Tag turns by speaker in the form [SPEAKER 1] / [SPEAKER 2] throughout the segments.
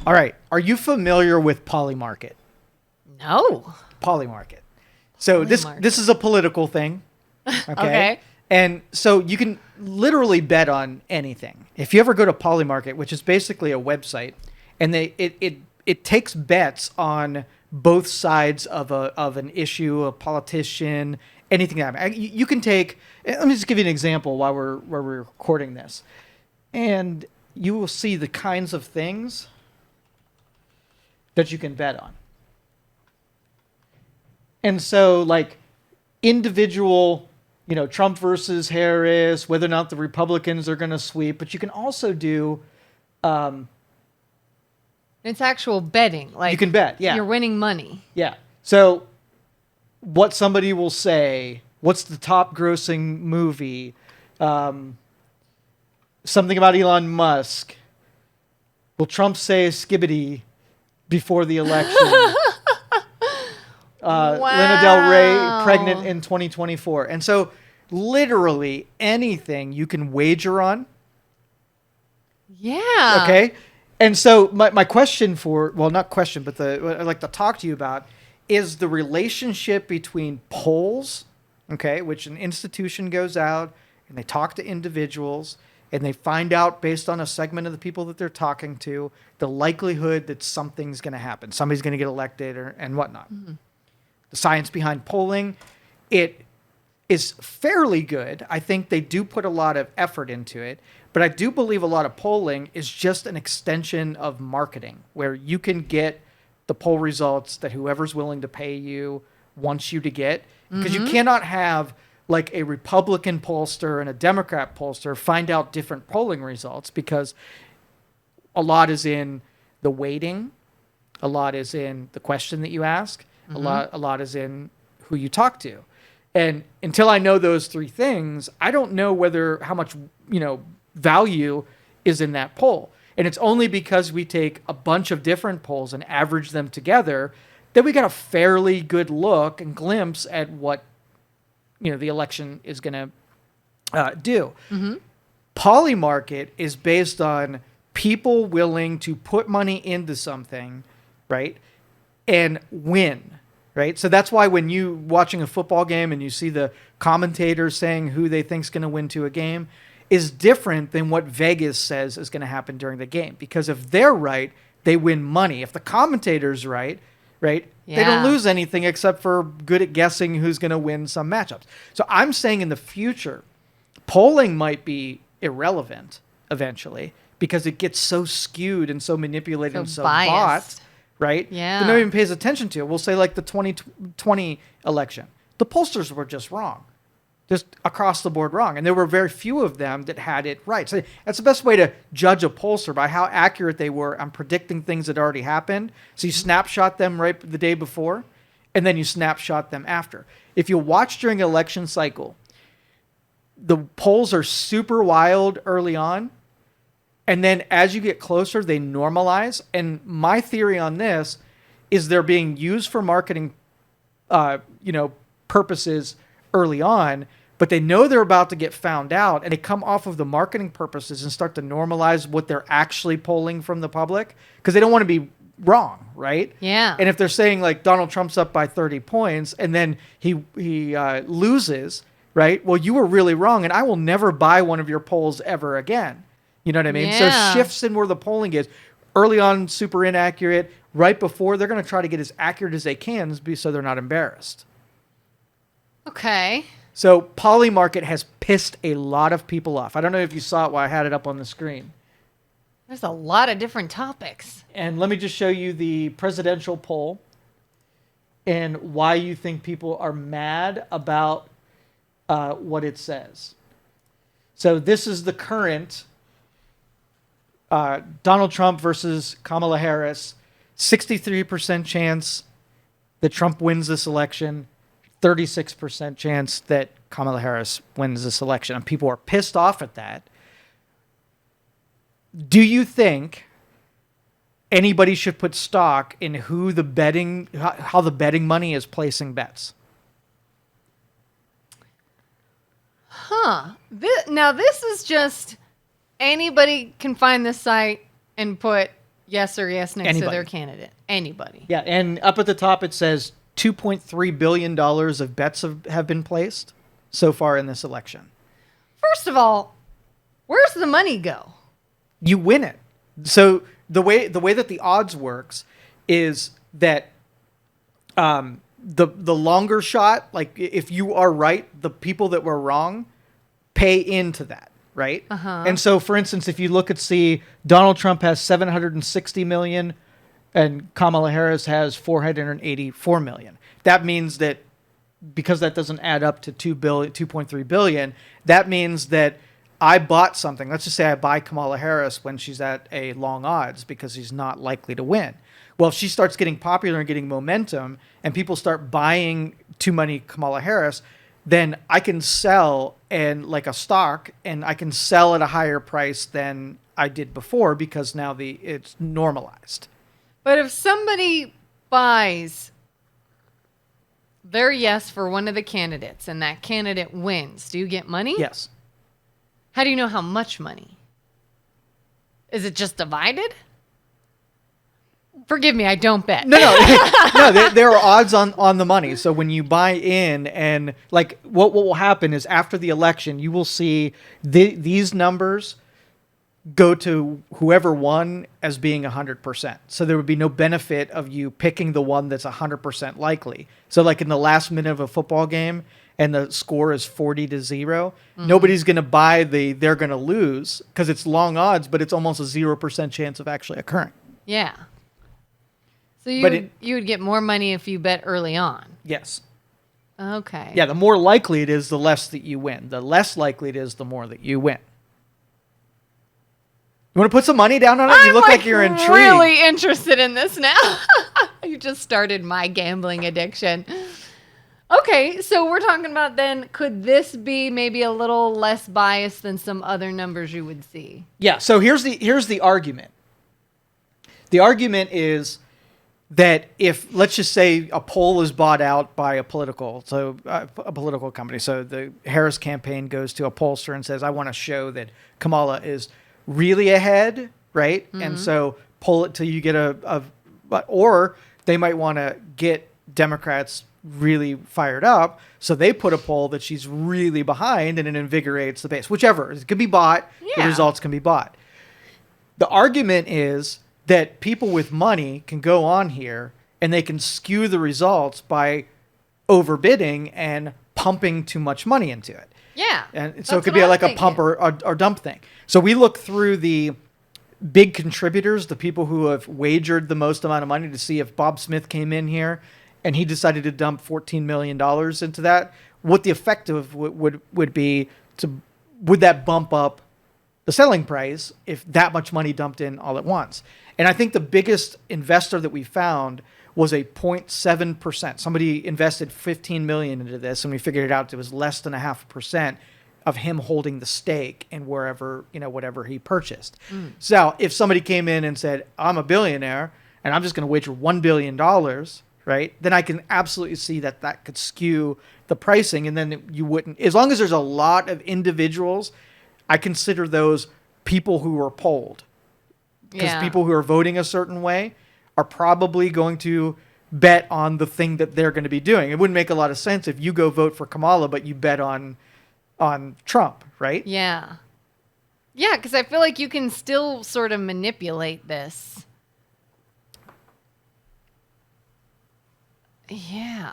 [SPEAKER 1] All right. Are you familiar with Polymarket?
[SPEAKER 2] No.
[SPEAKER 1] Polymarket. So
[SPEAKER 2] Polymarket.
[SPEAKER 1] this is a political thing. Okay. And so you can literally bet on anything. If you ever go to Polymarket, which is basically a website, and it takes bets on both sides of an issue, a politician, anything that you can take. Let me just give you an example while we're recording this, and you will see the kinds of things that you can bet on. And so, like, individual, Trump versus Harris, whether or not the Republicans are going to sweep, but you can also do.
[SPEAKER 2] It's actual betting. Like,
[SPEAKER 1] you can bet, yeah.
[SPEAKER 2] You're winning money.
[SPEAKER 1] Yeah. So, what somebody will say, what's the top grossing movie? Something about Elon Musk. Will Trump say skibbity before the election?
[SPEAKER 2] Wow.
[SPEAKER 1] Lana Del Rey pregnant in 2024. And so literally anything you can wager on.
[SPEAKER 2] Yeah.
[SPEAKER 1] Okay. And so my question not question, but what I'd like to talk to you about is the relationship between polls, okay, which an institution goes out and they talk to individuals and they find out based on a segment of the people that they're talking to, the likelihood that something's going to happen. Somebody's going to get elected and whatnot. Mm-hmm. The science behind polling, it is fairly good. I think they do put a lot of effort into it, but I do believe a lot of polling is just an extension of marketing where you can get the poll results that whoever's willing to pay you wants you to get, because you cannot have like a Republican pollster and a Democrat pollster find out different polling results, because a lot is in the weighting, a lot is in the question that you ask, a lot is in who you talk to. And until I know those three things, I don't know how much, value is in that poll. And it's only because we take a bunch of different polls and average them together that we got a fairly good look and glimpse at what, the election is going to do. Mm-hmm. Polymarket is based on people willing to put money into something, right, and win. Right. So that's why when you watching a football game and you see the commentators saying who they think is going to win to a game is different than what Vegas says is going to happen during the game. Because if they're right, they win money. If the commentator's right, they don't lose anything except for good at guessing who's going to win some matchups. So I'm saying in the future, polling might be irrelevant eventually because it gets so skewed and so manipulated and so bought. Right?
[SPEAKER 2] Yeah.
[SPEAKER 1] That nobody even pays attention to it. We'll say like the 2020 election. The pollsters were just wrong. Just across the board wrong. And there were very few of them that had it right. So that's the best way to judge a pollster, by how accurate they were on predicting things that already happened. So you snapshot them right the day before, and then you snapshot them after. If you watch during an election cycle, the polls are super wild early on. And then as you get closer, they normalize. And my theory on this is they're being used for marketing, purposes early on, but they know they're about to get found out, and they come off of the marketing purposes and start to normalize what they're actually polling from the public, because they don't want to be wrong, right?
[SPEAKER 2] Yeah.
[SPEAKER 1] And if they're saying like Donald Trump's up by 30 points and then he loses, right? Well, you were really wrong, and I will never buy one of your polls ever again. You know what I mean?
[SPEAKER 2] Yeah.
[SPEAKER 1] So shifts in where the polling is. Early on, super inaccurate. Right before, they're going to try to get as accurate as they can so they're not embarrassed.
[SPEAKER 2] Okay.
[SPEAKER 1] So Polymarket has pissed a lot of people off. I don't know if you saw it while I had it up on the screen.
[SPEAKER 2] There's a lot of different topics.
[SPEAKER 1] And let me just show you the presidential poll and why you think people are mad about what it says. So this is the current Donald Trump versus Kamala Harris. 63% chance that Trump wins this election. 36% chance that Kamala Harris wins this election. And people are pissed off at that. Do you think anybody should put stock in how the betting money is placing bets?
[SPEAKER 2] Now this is just, anybody can find this site and put Yes or yes next to their candidate. Anybody.
[SPEAKER 1] Yeah, and up at the top it says $2.3 billion of bets have been placed so far in this election.
[SPEAKER 2] First of all, where's the money go?
[SPEAKER 1] You win it. So the way that the odds works is that the longer shot, like if you are right, the people that were wrong pay into that, right?
[SPEAKER 2] Uh-huh.
[SPEAKER 1] And so, for instance, if you look at Donald Trump has 760 million, and Kamala Harris has 484 million. That means that because that doesn't add up to 2.3 billion, that means that I bought something. Let's just say I buy Kamala Harris when she's at a long odds because she's not likely to win. Well, if she starts getting popular and getting momentum and people start buying too many Kamala Harris, then I can sell and like a stock, and I can sell at a higher price than I did before because now it's normalized.
[SPEAKER 2] But if somebody buys their yes for one of the candidates and that candidate wins, do you get money?
[SPEAKER 1] Yes.
[SPEAKER 2] How do you know how much money? Is it just divided? Forgive me, I don't bet.
[SPEAKER 1] No. There are odds on the money. So when you buy in, and like what will happen is after the election, you will see these numbers go to whoever won as being 100%. So there would be no benefit of you picking the one that's 100% likely. So like in the last minute of a football game and the score is 40-0, nobody's going to buy they're going to lose because it's long odds, but it's almost a 0% chance of actually occurring.
[SPEAKER 2] Yeah. So you would get more money if you bet early on.
[SPEAKER 1] Yes.
[SPEAKER 2] Okay.
[SPEAKER 1] Yeah, the more likely it is, the less that you win. The less likely it is, the more that you win. You want to put some money down on it? You look like you're intrigued.
[SPEAKER 2] I'm really interested in this now. You just started my gambling addiction. Okay, so we're talking about then, could this be maybe a little less biased than some other numbers you would see?
[SPEAKER 1] Yeah, so here's the argument. The argument is that if, let's just say, a poll is bought out by a political company. So the Harris campaign goes to a pollster and says, I want to show that Kamala is really ahead, right? Mm-hmm. And so pull it till you get or they might want to get Democrats really fired up. So they put a poll that she's really behind, and it invigorates the base. Whichever. It can be bought. Yeah. The results can be bought. The argument is that people with money can go on here and they can skew the results by overbidding and pumping too much money into it.
[SPEAKER 2] Yeah.
[SPEAKER 1] And so it could be like a pump or dump thing. So we look through the big contributors, the people who have wagered the most amount of money, to see if Bob Smith came in here and he decided to dump $14 million into that, what the effect of would be would that bump up the selling price if that much money dumped in all at once. And I think the biggest investor that we found was a 0.7%. Somebody invested $15 million into this, and we figured it out. It was less than 0.5% of him holding the stake in whatever he purchased. Mm. So if somebody came in and said, I'm a billionaire and I'm just going to wager $1 billion, right? Then I can absolutely see that could skew the pricing. And then you wouldn't, as long as there's a lot of individuals, I consider those people who were polled. Because people who are voting a certain way are probably going to bet on the thing that they're going to be doing. It wouldn't make a lot of sense if you go vote for Kamala, but you bet on Trump, right?
[SPEAKER 2] Yeah. Yeah, because I feel like you can still sort of manipulate this. Yeah.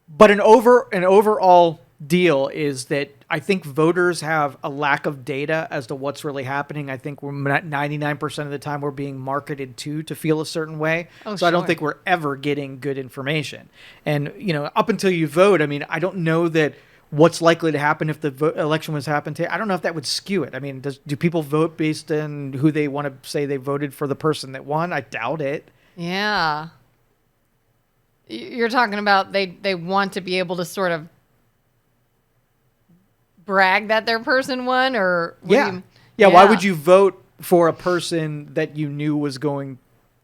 [SPEAKER 1] But an overall deal is that I think voters have a lack of data as to what's really happening. I think we're 99% of the time we're being marketed to feel a certain way. Oh, so sure. I don't think we're ever getting good information. And, up until you vote, I mean, I don't know that what's likely to happen if the election was happening today. I don't know if that would skew it. I mean, do people vote based on who they want to say they voted for the person that won? I doubt it.
[SPEAKER 2] Yeah. You're talking about they want to be able to sort of brag that their person won, or
[SPEAKER 1] yeah. Why would you vote for a person that you knew was going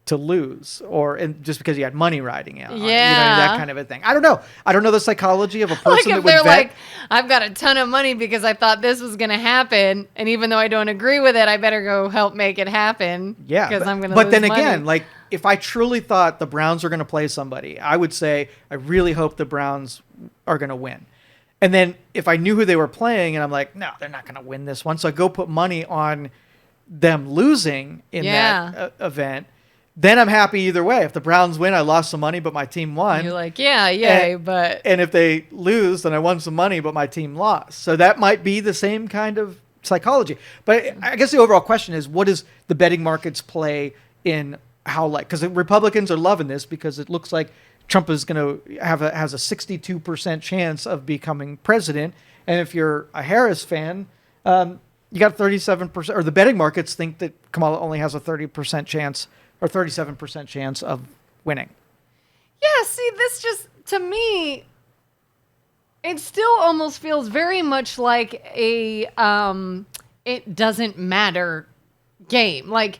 [SPEAKER 1] to lose, and just because you had money riding out,
[SPEAKER 2] Yeah.
[SPEAKER 1] that kind of a thing. I don't know the psychology of a person
[SPEAKER 2] Like
[SPEAKER 1] that
[SPEAKER 2] if
[SPEAKER 1] would
[SPEAKER 2] they're
[SPEAKER 1] bet.
[SPEAKER 2] like, I've got a ton of money because I thought this was going to happen, and even though I don't agree with it, I better go help make it happen.
[SPEAKER 1] Yeah,
[SPEAKER 2] because I'm going to.
[SPEAKER 1] But
[SPEAKER 2] lose
[SPEAKER 1] then
[SPEAKER 2] money.
[SPEAKER 1] again, like if I truly thought the Browns are going to play somebody, I would say I really hope the Browns are going to win. And then if I knew who they were playing, and I'm like, no, they're not going to win this one, so I go put money on them losing in that event. Then I'm happy either way. If the Browns win, I lost some money, but my team won.
[SPEAKER 2] You're like, yeah, yay,
[SPEAKER 1] and if they lose, then I won some money, but my team lost. So that might be the same kind of psychology. But I guess the overall question is, what does the betting markets play in how, like, because Republicans are loving this because it looks like Trump is going to has a 62% chance of becoming president. And if you're a Harris fan, you got 37%, or the betting markets think that Kamala only has a 30% chance or 37% chance of winning.
[SPEAKER 2] Yeah, see, this just, to me, it still almost feels very much like a it doesn't matter game. Like,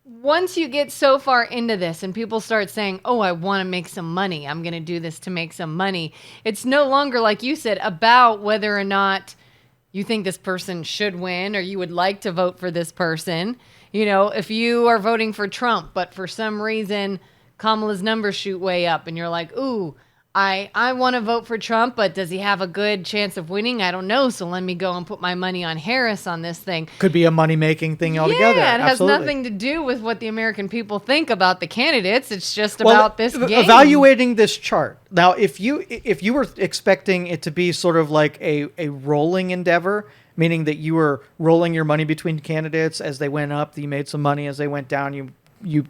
[SPEAKER 2] once you get so far into this and people start saying, oh, I want to make some money, I'm going to do this to make some money, it's no longer, like you said, about whether or not you think this person should win or you would like to vote for this person. You know, if you are voting for Trump, but for some reason Kamala's numbers shoot way up and you're like, ooh, I want to vote for Trump, but does he have a good chance of winning? I don't know. So let me go and put my money on Harris on this thing.
[SPEAKER 1] Could be a money-making thing altogether.
[SPEAKER 2] Yeah, it
[SPEAKER 1] Absolutely.
[SPEAKER 2] has nothing to do with what the American people think about the candidates. It's just about this game.
[SPEAKER 1] Evaluating this chart. Now, if you were expecting it to be sort of like a rolling endeavor, meaning that you were rolling your money between candidates as they went up, you made some money as they went down, you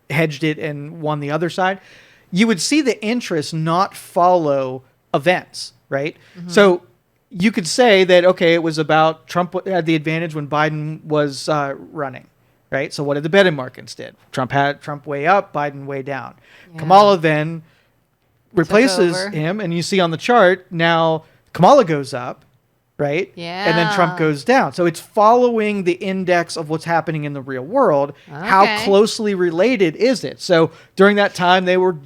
[SPEAKER 1] hedged it and won the other side, you would see the interest not follow events, right? Mm-hmm. So you could say that, okay, it was about Trump had the advantage when Biden was running, right? So what did the betting markets did? Trump way up, Biden way down. Yeah. Kamala then replaces him, and you see on the chart now Kamala goes up, right?
[SPEAKER 2] Yeah.
[SPEAKER 1] And then Trump goes down. So it's following the index of what's happening in the real world. Okay. How closely related is it? So during that time, they were,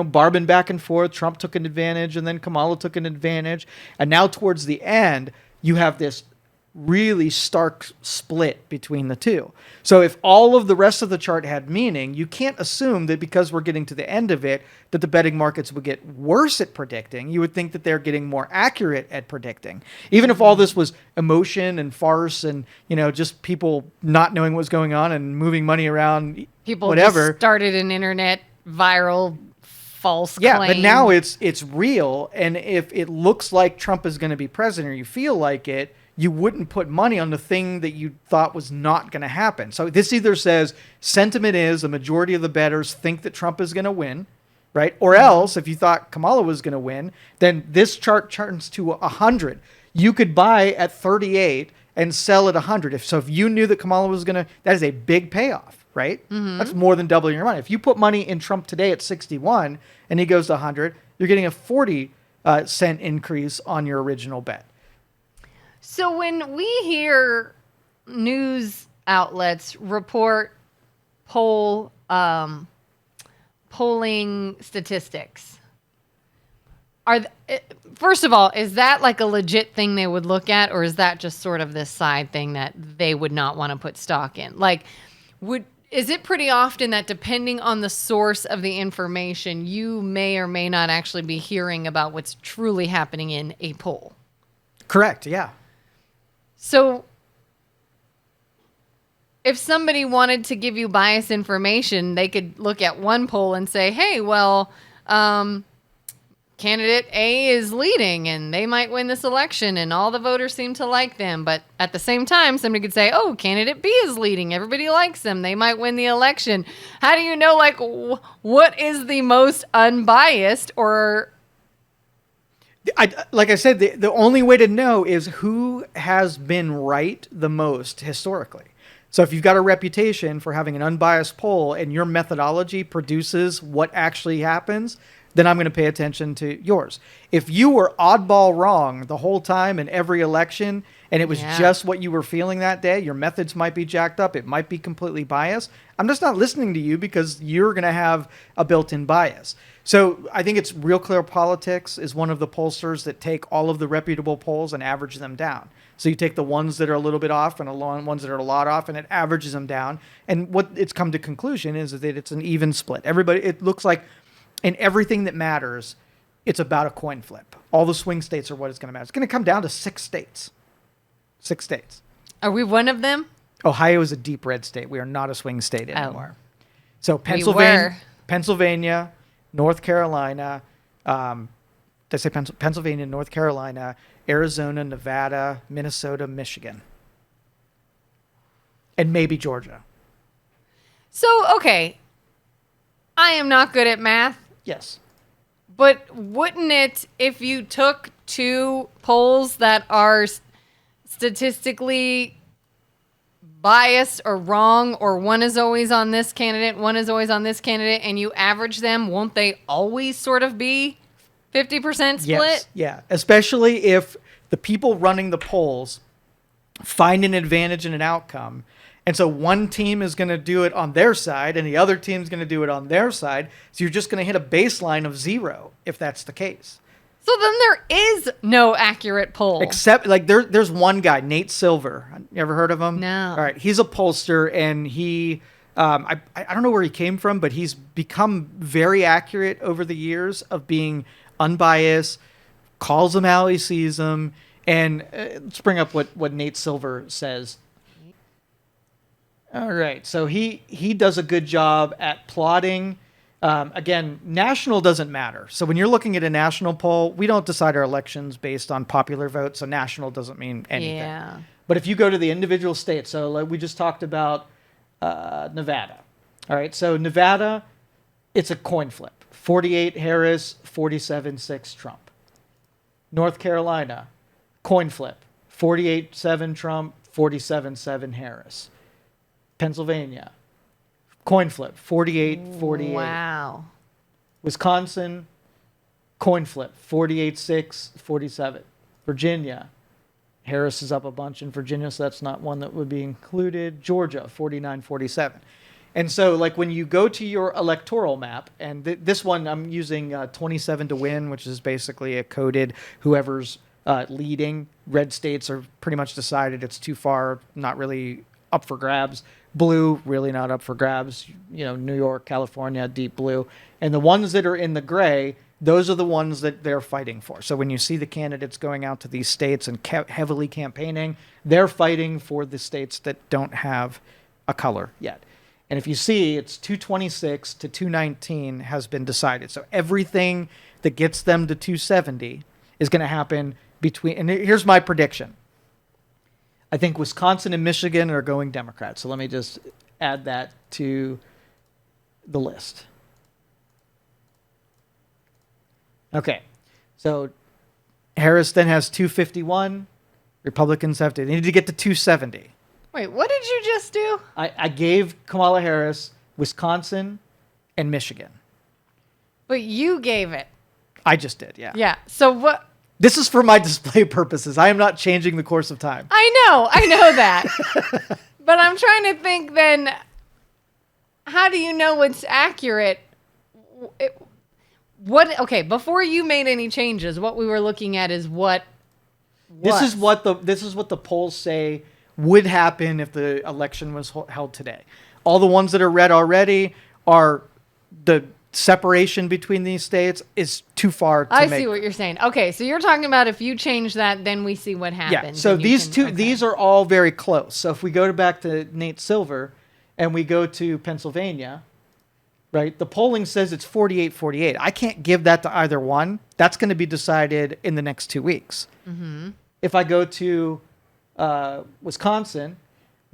[SPEAKER 1] barbing back and forth. Trump took an advantage, and then Kamala took an advantage. And now towards the end, you have this really stark split between the two. So if all of the rest of the chart had meaning, you can't assume that because we're getting to the end of it, that the betting markets would get worse at predicting. You would think that they're getting more accurate at predicting. Even if all this was emotion and farce and, just people not knowing what was going on and moving money around,
[SPEAKER 2] people
[SPEAKER 1] whatever.
[SPEAKER 2] Just started an internet viral false claim.
[SPEAKER 1] Yeah, but now it's real. And if it looks like Trump is going to be president, or you feel like it, you wouldn't put money on the thing that you thought was not going to happen. So this either says sentiment is a majority of the bettors think that Trump is going to win, right? Or else, if you thought Kamala was going to win, then this chart turns to 100. You could buy at 38 and sell at 100. If you knew that Kamala was going to, that is a big payoff, right? Mm-hmm. That's more than doubling your money. If you put money in Trump today at 61 and he goes to 100, you're getting a 40-cent increase on your original bet.
[SPEAKER 2] So when we hear news outlets report polling statistics, first of all, is that like a legit thing they would look at, or is that just sort of this side thing that they would not want to put stock in? Like, is it pretty often that depending on the source of the information, you may or may not actually be hearing about what's truly happening in a poll?
[SPEAKER 1] Correct, yeah.
[SPEAKER 2] So if somebody wanted to give you biased information, they could look at one poll and say, hey, well, candidate A is leading and they might win this election and all the voters seem to like them. But at the same time, somebody could say, oh, candidate B is leading. Everybody likes them. They might win the election. How do you know, like, what is the most unbiased or...
[SPEAKER 1] like I said, the only way to know is who has been right the most historically. So if you've got a reputation for having an unbiased poll and your methodology produces what actually happens, then I'm going to pay attention to yours. If you were oddball wrong the whole time in every election, and it was just what you were feeling that day, your methods might be jacked up, it might be completely biased, I'm just not listening to you because you're going to have a built-in bias. So I think it's Real Clear Politics is one of the pollsters that take all of the reputable polls and average them down. So you take the ones that are a little bit off and the ones that are a lot off, and it averages them down. And what it's come to conclusion is that it's an even split. Everybody, it looks like in everything that matters, it's about a coin flip. All the swing states are what it's going to matter. It's going to come down to 6 states. 6 states.
[SPEAKER 2] Are we one of them?
[SPEAKER 1] Ohio is a deep red state. We are not a swing state anymore. So Pennsylvania, North Carolina, did I say Pennsylvania, North Carolina, Arizona, Nevada, Minnesota, Michigan, and maybe Georgia.
[SPEAKER 2] So, okay, I am not good at math.
[SPEAKER 1] Yes.
[SPEAKER 2] But wouldn't it, if you took 2 polls that are statistically biased or wrong, or one is always on this candidate, one is always on this candidate, and you average them, won't they always sort of be 50% split?
[SPEAKER 1] Yes. Yeah. Especially if the people running the polls find an advantage in an outcome. And so one team is going to do it on their side and the other team is going to do it on their side. So you're just going to hit a baseline of 0 if that's the case.
[SPEAKER 2] So then there is no accurate poll.
[SPEAKER 1] Except, like, there's one guy, Nate Silver. You ever heard of him?
[SPEAKER 2] No.
[SPEAKER 1] All right. He's a pollster, and he, I don't know where he came from, but he's become very accurate over the years of being unbiased, calls them how he sees them. And let's bring up what Nate Silver says. All right. So he does a good job at plotting. Again, national doesn't matter. So when you're looking at a national poll, we don't decide our elections based on popular vote. So national doesn't mean anything.
[SPEAKER 2] Yeah.
[SPEAKER 1] But if you go to the individual states, so like we just talked about Nevada. All right. So Nevada, it's a coin flip. 48 Harris, 47-6 Trump. North Carolina, coin flip. 48-7 Trump, 47-7 Harris. Pennsylvania, coin flip, 48-48.
[SPEAKER 2] Wow.
[SPEAKER 1] Wisconsin, coin flip, 48-6, 47. Virginia, Harris is up a bunch in Virginia, so that's not one that would be included. Georgia, 49-47. And so, like, when you go to your electoral map, and this one I'm using 27 to win, which is basically a coded whoever's leading. Red states are pretty much decided it's too far, not really up for grabs. Blue, really not up for grabs. You know, New York, California, deep blue. And the ones that are in the gray, those are the ones that they're fighting for. So when you see the candidates going out to these states and heavily campaigning, they're fighting for the states that don't have a color yet. And if you see, it's 226 to 219 has been decided. So everything that gets them to 270 is going to happen between, and here's my prediction. I think Wisconsin and Michigan are going Democrat. So let me just add that to the list. Okay. So Harris then has 251. Republicans they need to get to 270.
[SPEAKER 2] Wait, what did you just do?
[SPEAKER 1] I gave Kamala Harris Wisconsin and Michigan.
[SPEAKER 2] But you gave it.
[SPEAKER 1] I just did, yeah.
[SPEAKER 2] Yeah. So what?
[SPEAKER 1] This is for my display purposes. I am not changing the course of time.
[SPEAKER 2] I know that. But I'm trying to think then, how do you know what's accurate? Okay, before you made any changes, what we were looking at is what.
[SPEAKER 1] This is what the polls say would happen if the election was held today. All the ones that are red already are the separation between these states is too far to
[SPEAKER 2] I
[SPEAKER 1] make.
[SPEAKER 2] see what you're saying. Okay, so you're talking about if you change that, then we see what happens.
[SPEAKER 1] Yeah, so these are all very close. So if we go back to Nate Silver and we go to Pennsylvania, right, the polling says it's 48-48. I can't give that to either one. That's going to be decided in the next 2 weeks. Mm-hmm. If I go to Wisconsin's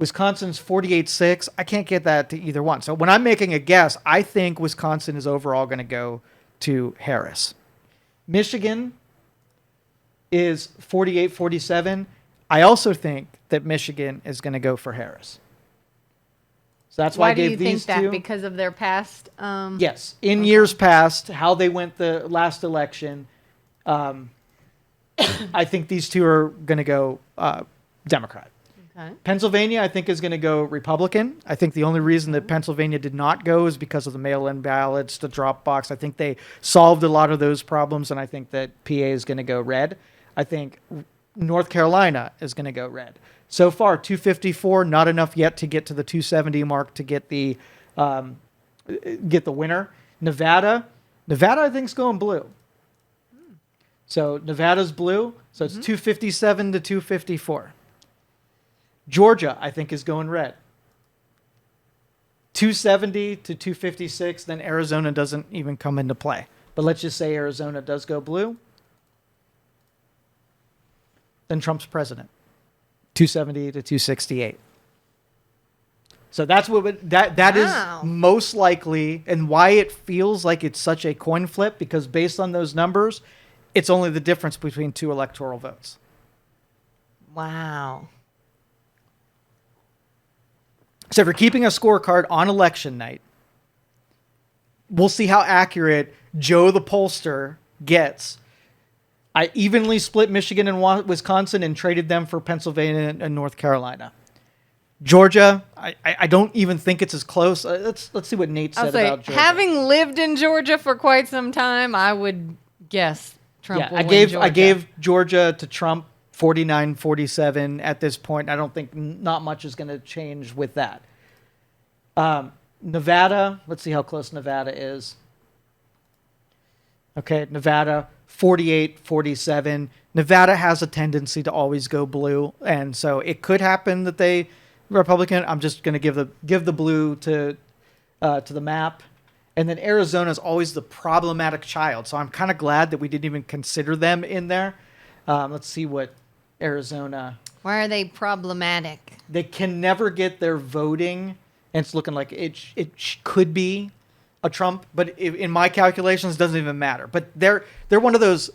[SPEAKER 1] 48-6. I can't get that to either one. So when I'm making a guess, I think Wisconsin is overall going to go to Harris. Michigan is 48-47. I also think that Michigan is going to go for Harris. So that's why I
[SPEAKER 2] do
[SPEAKER 1] gave
[SPEAKER 2] you
[SPEAKER 1] these
[SPEAKER 2] think that?
[SPEAKER 1] two.
[SPEAKER 2] Because of their past?
[SPEAKER 1] Yes, in years past, how they went the last election, I think these two are going to go Democrat.
[SPEAKER 2] Okay.
[SPEAKER 1] Pennsylvania, I think, is going to go Republican. I think the only reason that Pennsylvania did not go is because of the mail-in ballots, the drop box. I think they solved a lot of those problems, and I think that PA is going to go red. I think North Carolina is going to go red. So far, 254, not enough yet to get to the 270 mark to get the winner. Nevada, I think, is going blue. So Nevada's blue, so it's 257 to 254. Georgia, I think, is going red. 270 to 256, then Arizona doesn't even come into play. But let's just say Arizona does go blue. Then Trump's president. 270 to 268. So that's that is most likely, and why it feels like it's such a coin flip, because based on those numbers, it's only the difference between two electoral votes.
[SPEAKER 2] Wow.
[SPEAKER 1] So if you're keeping a scorecard on election night, we'll see how accurate Joe the pollster gets. I evenly split Michigan and Wisconsin and traded them for Pennsylvania and North Carolina. Georgia, I don't even think it's as close. Let's see what Nate said about Georgia.
[SPEAKER 2] Having lived in Georgia for quite some time, I would guess Trump will win Georgia.
[SPEAKER 1] I gave Georgia to Trump 49-47 at this point. I don't think not much is going to change with that. Nevada, let's see how close Nevada is. Okay, Nevada, 48-47. Nevada has a tendency to always go blue, and so it could happen that they Republican. I'm just going to give the blue to the map. And then Arizona is always the problematic child, so I'm kind of glad that we didn't even consider them in there. Let's see what Arizona.
[SPEAKER 2] Why are they problematic?
[SPEAKER 1] They can never get their voting, and it's looking like it could be a Trump, but in my calculations, it doesn't even matter. But they're one of those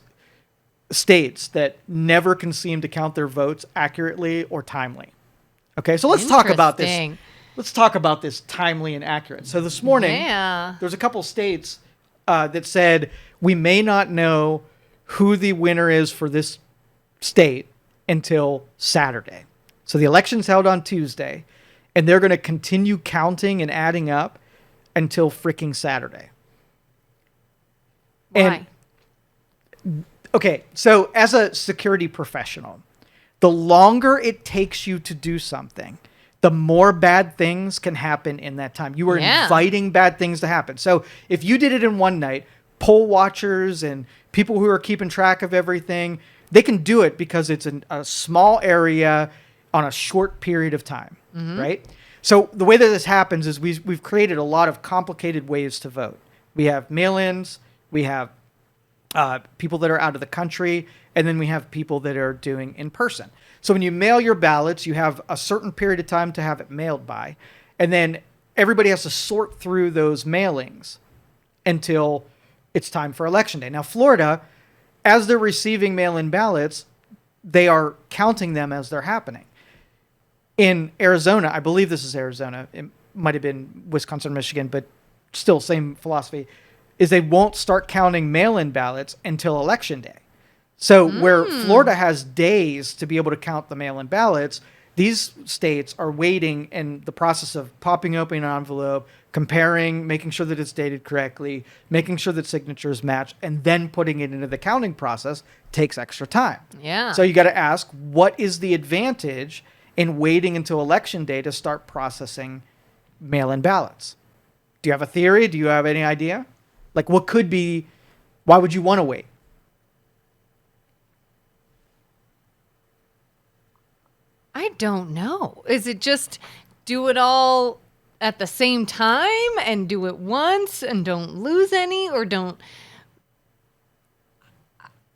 [SPEAKER 1] states that never can seem to count their votes accurately or timely. Okay, so let's talk about this. Let's talk about this timely and accurate. So this morning, there's a couple states that said we may not know who the winner is for this state until Saturday. So the election's held on Tuesday, and they're going to continue counting and adding up until freaking Saturday.
[SPEAKER 2] Why?
[SPEAKER 1] And, okay, so as a security professional, the longer it takes you to do something, the more bad things can happen in that time. You are inviting bad things to happen. So if you did it in one night, poll watchers and people who are keeping track of everything, they can do it because it's a small area on a short period of time, right? So the way that this happens is we've created a lot of complicated ways to vote. We have mail-ins, we have people that are out of the country, and then we have people that are doing in person. So when you mail your ballots, you have a certain period of time to have it mailed by, and then everybody has to sort through those mailings until it's time for Election Day. Now, Florida, as they're receiving mail-in ballots, they are counting them as they're happening. In Arizona, I believe this is Arizona, it might have been Wisconsin or Michigan, but still same philosophy, is they won't start counting mail-in ballots until Election Day. So where Florida has days to be able to count the mail-in ballots, these states are waiting in the process of popping open an envelope, comparing, making sure that it's dated correctly, making sure that signatures match, and then putting it into the counting process takes extra time.
[SPEAKER 2] Yeah.
[SPEAKER 1] So you got to ask, what is the advantage in waiting until Election Day to start processing mail-in ballots? Do you have a theory? Do you have any idea? Like, what could be, why would you want to wait?
[SPEAKER 2] I don't know. Is it just do it all at the same time and do it once and don't lose any, or don't?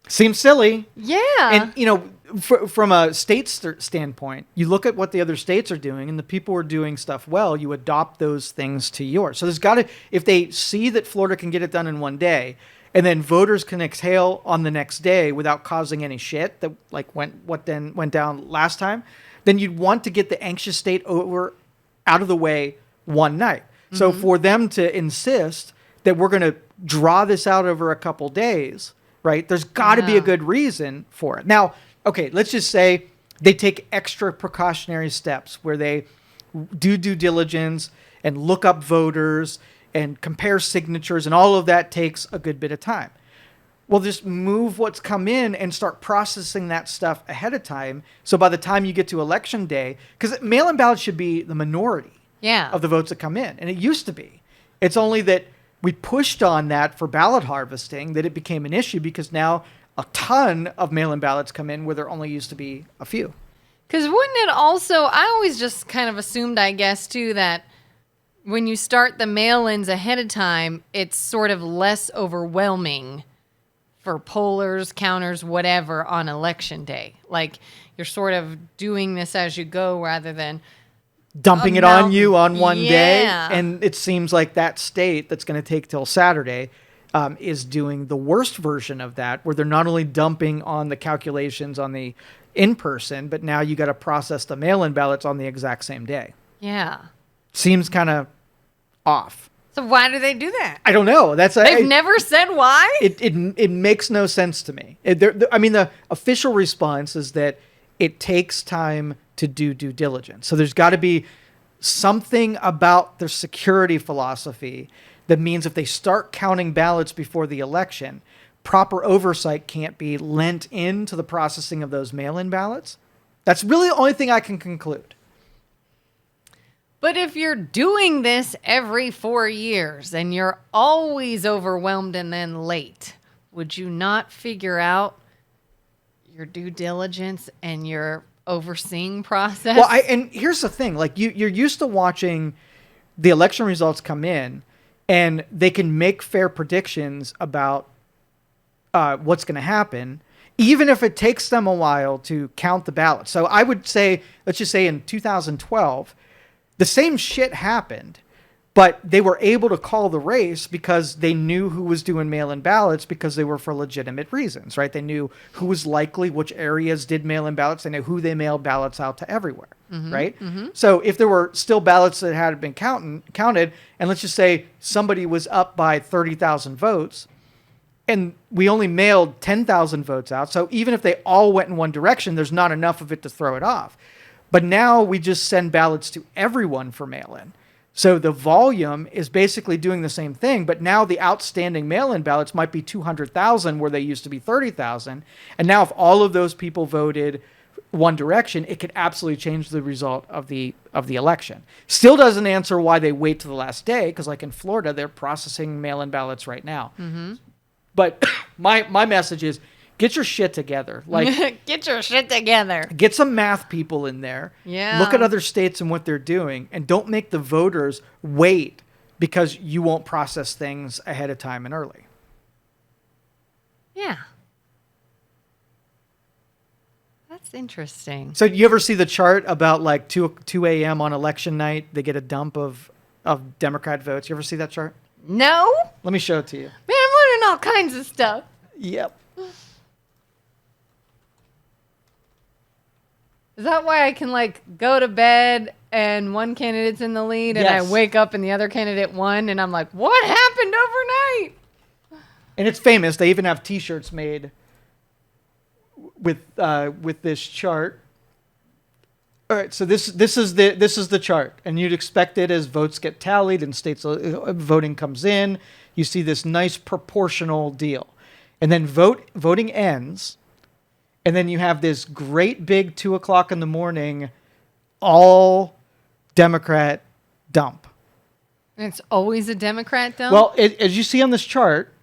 [SPEAKER 1] Seems silly.
[SPEAKER 2] Yeah.
[SPEAKER 1] And, you know, from a state standpoint, you look at what the other states are doing, and the people who are doing stuff well, you adopt those things to yours. So there's got to, if they see that Florida can get it done in one day, and then voters can exhale on the next day without causing any shit that went down last time, then you'd want to get the anxious state out of the way one night. So for them to insist that we're going to draw this out over a couple days, right? There's got to be a good reason for it. Now, okay, let's just say they take extra precautionary steps where they do due diligence and look up voters and compare signatures, and all of that takes a good bit of time. Well, just move what's come in and start processing that stuff ahead of time. So by the time you get to election day, because mail-in ballots should be the minority of the votes that come in. And it used to be. It's only that we pushed on that for ballot harvesting that it became an issue, because now a ton of mail-in ballots come in where there only used to be a few.
[SPEAKER 2] Because wouldn't it also, I always just kind of assumed, I guess, too, that when you start the mail-ins ahead of time, it's sort of less overwhelming for pollers, counters, whatever, on election day. Like, you're sort of doing this as you go rather than
[SPEAKER 1] dumping it on you on one day. And it seems like that state that's going to take till Saturday is doing the worst version of that, where they're not only dumping on the calculations on the in-person, but now you got to process the mail-in ballots on the exact same day.
[SPEAKER 2] Yeah.
[SPEAKER 1] Seems kind of off.
[SPEAKER 2] So why do they do that?
[SPEAKER 1] I don't know.
[SPEAKER 2] They've never said why?
[SPEAKER 1] It makes no sense to me. The official response is that it takes time to do due diligence. So there's got to be something about their security philosophy that means if they start counting ballots before the election, proper oversight can't be lent into the processing of those mail-in ballots. That's really the only thing I can conclude.
[SPEAKER 2] But if you're doing this every 4 years and you're always overwhelmed and then late, would you not figure out your due diligence and your overseeing process?
[SPEAKER 1] Well, and here's the thing. Like, you're used to watching the election results come in, and they can make fair predictions about what's going to happen, even if it takes them a while to count the ballots. So I would say, let's just say in 2012, the same shit happened, but they were able to call the race because they knew who was doing mail-in ballots, because they were for legitimate reasons, right? They knew who was likely, which areas did mail-in ballots. They knew who they mailed ballots out to everywhere, right? So if there were still ballots that had been counted, and let's just say somebody was up by 30,000 votes, and we only mailed 10,000 votes out, so even if they all went in one direction, there's not enough of it to throw it off. But now we just send ballots to everyone for mail-in. So the volume is basically doing the same thing, but now the outstanding mail-in ballots might be 200,000 where they used to be 30,000. And now if all of those people voted one direction, it could absolutely change the result of the election. Still doesn't answer why they wait to the last day, because like in Florida, they're processing mail-in ballots right now. But my message is, get your shit together. Like,
[SPEAKER 2] get your shit together.
[SPEAKER 1] Get some math people in there.
[SPEAKER 2] Yeah.
[SPEAKER 1] Look at other states and what they're doing, and don't make the voters wait because you won't process things ahead of time and early.
[SPEAKER 2] Yeah. That's interesting.
[SPEAKER 1] So you ever see the chart about like 2 a.m. on election night, they get a dump of Democrat votes? You ever see that chart?
[SPEAKER 2] No?
[SPEAKER 1] Let me show it to you.
[SPEAKER 2] Man, I'm learning all kinds of stuff.
[SPEAKER 1] Yep.
[SPEAKER 2] Is that why I can like go to bed and one candidate's in the lead and I wake up and the other candidate won and I'm like, what happened overnight?
[SPEAKER 1] And it's famous. They even have T-shirts made with this chart. All right, so this is the chart, and you'd expect it as votes get tallied and states voting comes in. You see this nice proportional deal, and then voting ends. And then you have this great big 2 o'clock in the morning, all Democrat dump.
[SPEAKER 2] And it's always a Democrat dump?
[SPEAKER 1] Well, as you see on this chart,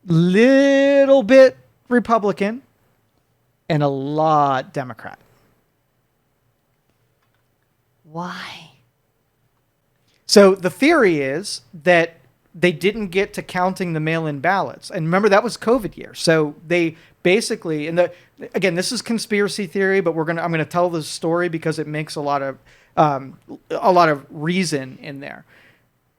[SPEAKER 1] little bit Republican and a lot Democrat.
[SPEAKER 2] Why?
[SPEAKER 1] So the theory is that they didn't get to counting the mail-in ballots. And remember, that was COVID year. So they basically, again, this is conspiracy theory, but I'm gonna tell the story because it makes a lot of reason in there.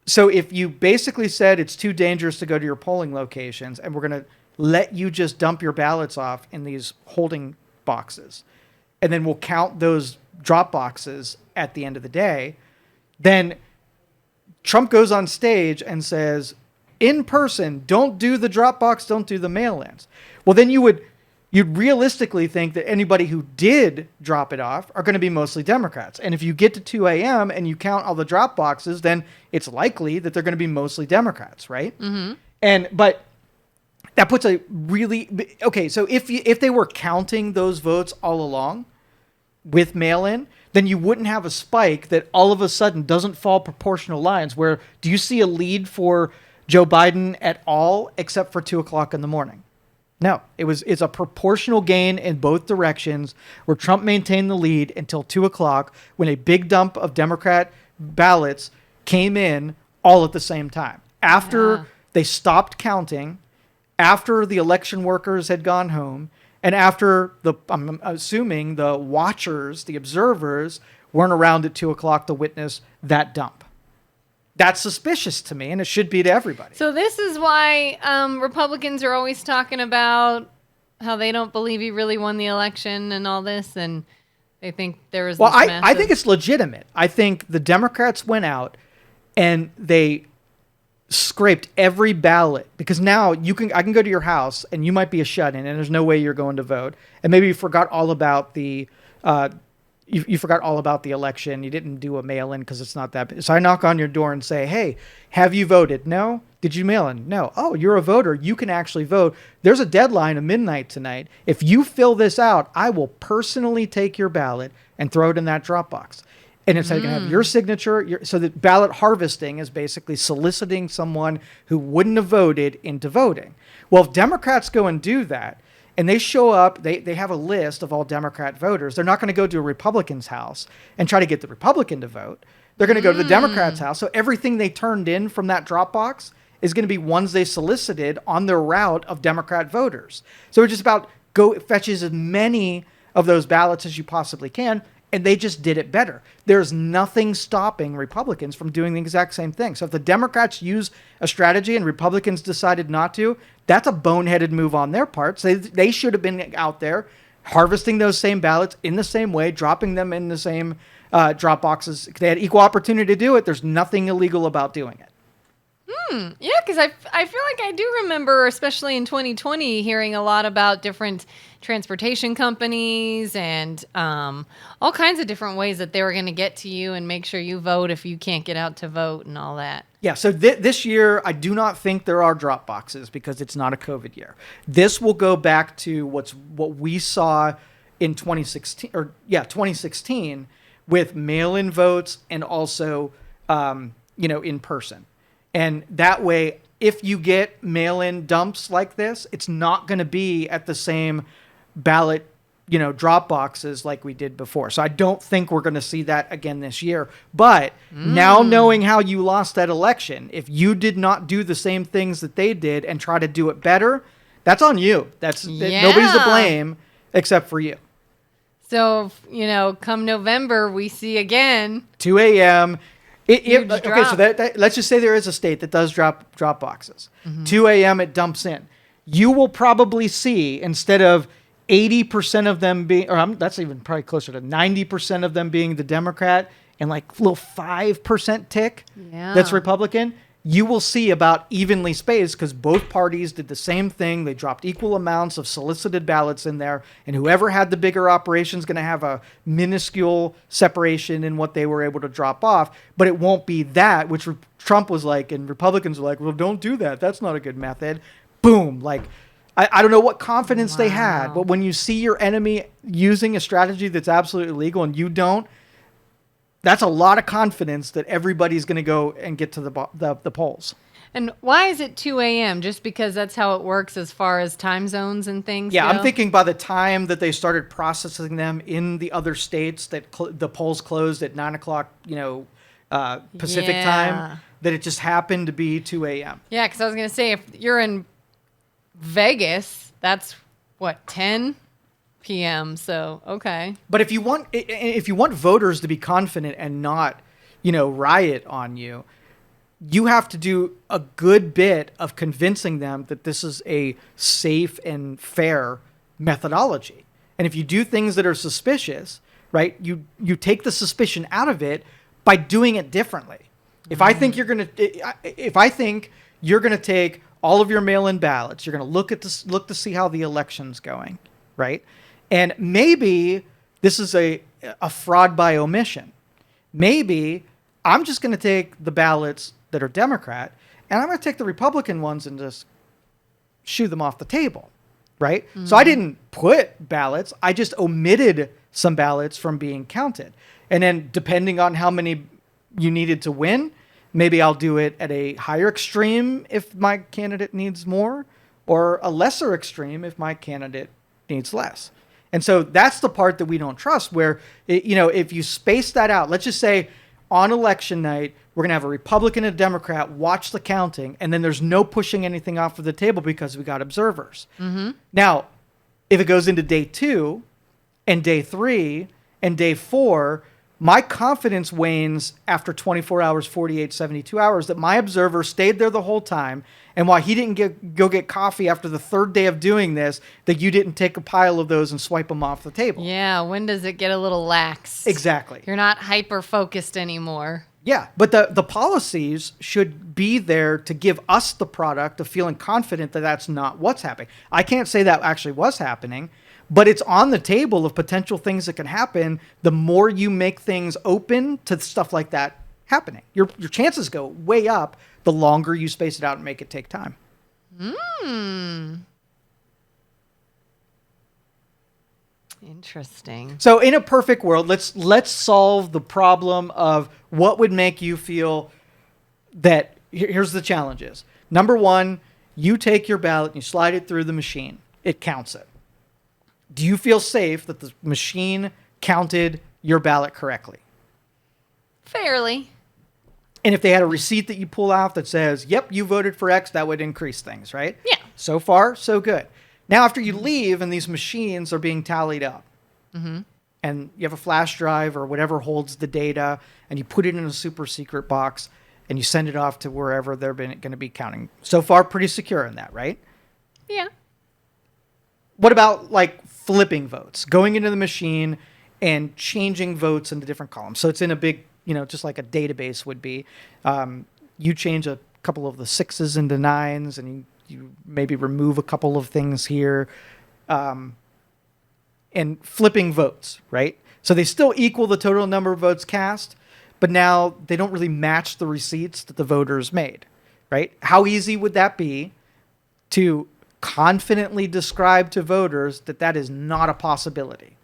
[SPEAKER 1] So if you basically said it's too dangerous to go to your polling locations, and we're gonna let you just dump your ballots off in these holding boxes, and then we'll count those drop boxes at the end of the day, then Trump goes on stage and says, in person, don't do the drop box, don't do the mail-ins. Well, then you'd realistically think that anybody who did drop it off are going to be mostly Democrats. And if you get to 2 a.m. and you count all the drop boxes, then it's likely that they're going to be mostly Democrats, right? Mm-hmm. But that puts a really... Okay, so if they were counting those votes all along with mail-in, then you wouldn't have a spike that all of a sudden doesn't fall proportional lines where do you see a lead for Joe Biden at all except for 2 o'clock in the morning? No, it's a proportional gain in both directions where Trump maintained the lead until 2 o'clock when a big dump of Democrat ballots came in all at the same time. After they stopped counting, after the election workers had gone home, and after I'm assuming the watchers, the observers, weren't around at 2 o'clock to witness that dump. That's suspicious to me, and it should be to everybody.
[SPEAKER 2] So this is why Republicans are always talking about how they don't believe he really won the election and all this, and they think there was. Well,
[SPEAKER 1] I think it's legitimate. I think the Democrats went out and they scraped every ballot because now I can go to your house and you might be a shut-in and there's no way you're going to vote, and maybe you forgot all about the. You forgot all about the election. You didn't do a mail-in because it's not that big. So I knock on your door and say, hey, have you voted? No? Did you mail in? No. Oh, you're a voter. You can actually vote. There's a deadline of midnight tonight. If you fill this out, I will personally take your ballot and throw it in that drop box. And it's going to have your signature. So that ballot harvesting is basically soliciting someone who wouldn't have voted into voting. Well, if Democrats go and do that, and they show up, they have a list of all Democrat voters. They're not going to go to a Republican's house and try to get the Republican to vote. They're going to go to the Democrat's house. So everything they turned in from that drop box is going to be ones they solicited on their route of Democrat voters. So it's just about go fetch as many of those ballots as you possibly can, and they just did it better. There's nothing stopping Republicans from doing the exact same thing. So if the Democrats use a strategy and Republicans decided not to, that's a boneheaded move on their part. So they should have been out there harvesting those same ballots in the same way, dropping them in the same drop boxes. They had equal opportunity to do it. There's nothing illegal about doing it.
[SPEAKER 2] Yeah, because I feel like I do remember, especially in 2020, hearing a lot about different transportation companies and all kinds of different ways that they were going to get to you and make sure you vote if you can't get out to vote and all that.
[SPEAKER 1] Yeah, so this year, I do not think there are drop boxes because it's not a COVID year. This will go back to what we saw in 2016 with mail-in votes and also, in person. And that way, if you get mail-in dumps like this, it's not going to be at the same ballot, drop boxes like we did before. So I don't think we're going to see that again this year. But now knowing how you lost that election, if you did not do the same things that they did and try to do it better, that's on you. Nobody's to blame except for you.
[SPEAKER 2] So, come November, we see again
[SPEAKER 1] 2 a.m. Okay, so that let's just say there is a state that does drop boxes. 2 a.m. it dumps in. You will probably see, instead of 80% of them being, that's even probably closer to 90% of them being the Democrat and like little 5% tick that's Republican, you will see about evenly spaced because both parties did the same thing. They dropped equal amounts of solicited ballots in there, and whoever had the bigger operation is going to have a minuscule separation in what they were able to drop off, but it won't be that, which Trump was like, and Republicans were like, well, don't do that. That's not a good method. Boom. Like, I don't know what confidence they had, but when you see your enemy using a strategy that's absolutely legal and you don't, that's a lot of confidence that everybody's going to go and get to the polls.
[SPEAKER 2] And why is it 2 a.m.? Just because that's how it works as far as time zones and things?
[SPEAKER 1] Yeah, I'm thinking by the time that they started processing them in the other states, that the polls closed at 9 o'clock, Pacific time, that it just happened to be 2 a.m.
[SPEAKER 2] Yeah, because I was going to say, if you're in Vegas, that's, 10 p.m., so okay.
[SPEAKER 1] But if you want voters to be confident and not, riot on you, you have to do a good bit of convincing them that this is a safe and fair methodology. And if you do things that are suspicious, right, you take the suspicion out of it by doing it differently. If I think you're going to take all of your mail-in ballots, you're going to look to see how the election's going, right? And maybe this is a fraud by omission. Maybe I'm just going to take the ballots that are Democrat, and I'm going to take the Republican ones and just shoo them off the table, right? Mm-hmm. So I didn't put ballots. I just omitted some ballots from being counted. And then depending on how many you needed to win, maybe I'll do it at a higher extreme if my candidate needs more, or a lesser extreme if my candidate needs less. And so that's the part that we don't trust, where, if you space that out, let's just say on election night, we're going to have a Republican and a Democrat watch the counting, and then there's no pushing anything off of the table because we got observers. Mm-hmm. Now, if it goes into day 2 and day 3 and day 4, my confidence wanes after 24 hours, 48, 72 hours that my observer stayed there the whole time. And while he didn't go get coffee after the 3rd day of doing this, that you didn't take a pile of those and swipe them off the table.
[SPEAKER 2] Yeah, when does it get a little lax?
[SPEAKER 1] Exactly.
[SPEAKER 2] You're not hyper-focused anymore.
[SPEAKER 1] Yeah, but the policies should be there to give us the product of feeling confident that that's not what's happening. I can't say that actually was happening, but it's on the table of potential things that can happen. The more you make things open to stuff like that happening, your chances go way up the longer you space it out and make it take time.
[SPEAKER 2] Interesting.
[SPEAKER 1] So in a perfect world, let's solve the problem of what would make you feel that here's the challenges. Number 1, you take your ballot and you slide it through the machine. It counts it. Do you feel safe that the machine counted your ballot correctly?
[SPEAKER 2] Fairly.
[SPEAKER 1] And if they had a receipt that you pull out that says, yep, you voted for X, that would increase things, right?
[SPEAKER 2] Yeah.
[SPEAKER 1] So far, so good. Now, after you leave and these machines are being tallied up, and you have a flash drive or whatever holds the data, and you put it in a super secret box, and you send it off to wherever they're going to be counting. So far, pretty secure in that, right?
[SPEAKER 2] Yeah.
[SPEAKER 1] What about, like, flipping votes, going into the machine and changing votes into different columns? So it's in a big, just like a database would be. You change a couple of the 6s into 9s, and you maybe remove a couple of things here, and flipping votes, right? So they still equal the total number of votes cast, but now they don't really match the receipts that the voters made, right? How easy would that be to confidently describe to voters that that is not a possibility?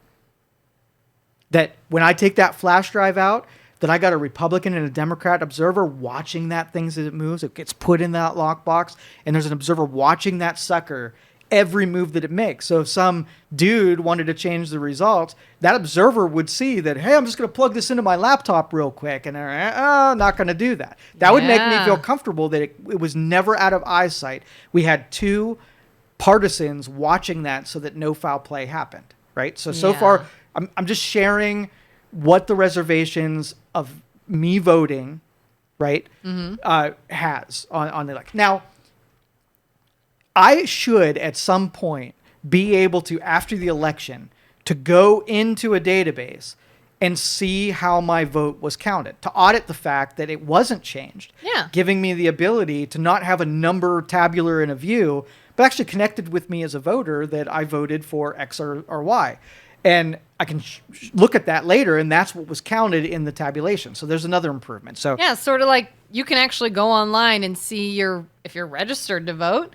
[SPEAKER 1] That when I take that flash drive out, that I got a Republican and a Democrat observer watching that thing as it moves. It gets put in that lockbox, and there's an observer watching that sucker every move that it makes. So if some dude wanted to change the results, that observer would see that, hey, I'm just going to plug this into my laptop real quick, and I'm not going to do that. That would make me feel comfortable that it was never out of eyesight. We had 2 partisans watching that so that no foul play happened, right? So far, I'm just sharing what the reservations of me voting, right, has on the election. Now, I should at some point be able to, after the election, to go into a database and see how my vote was counted, to audit the fact that it wasn't changed, giving me the ability to not have a number tabular in a view, but actually connected with me as a voter that I voted for X or Y. And I can look at that later, and that's what was counted in the tabulation. So there's another improvement. So
[SPEAKER 2] yeah, sort of like you can actually go online and see if you're registered to vote.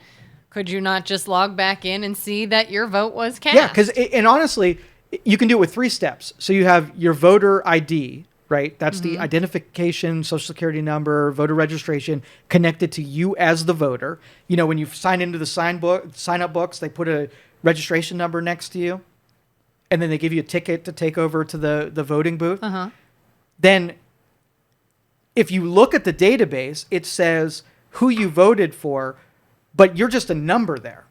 [SPEAKER 2] Could you not just log back in and see that your vote was cast?
[SPEAKER 1] Yeah, and honestly, you can do it with 3 steps. So you have your voter ID, right? That's the identification, social security number, voter registration connected to you as the voter. When you sign into the sign-up books, they put a registration number next to you. And then they give you a ticket to take over to the voting booth. Then if you look at the database, it says who you voted for, but you're just a number there,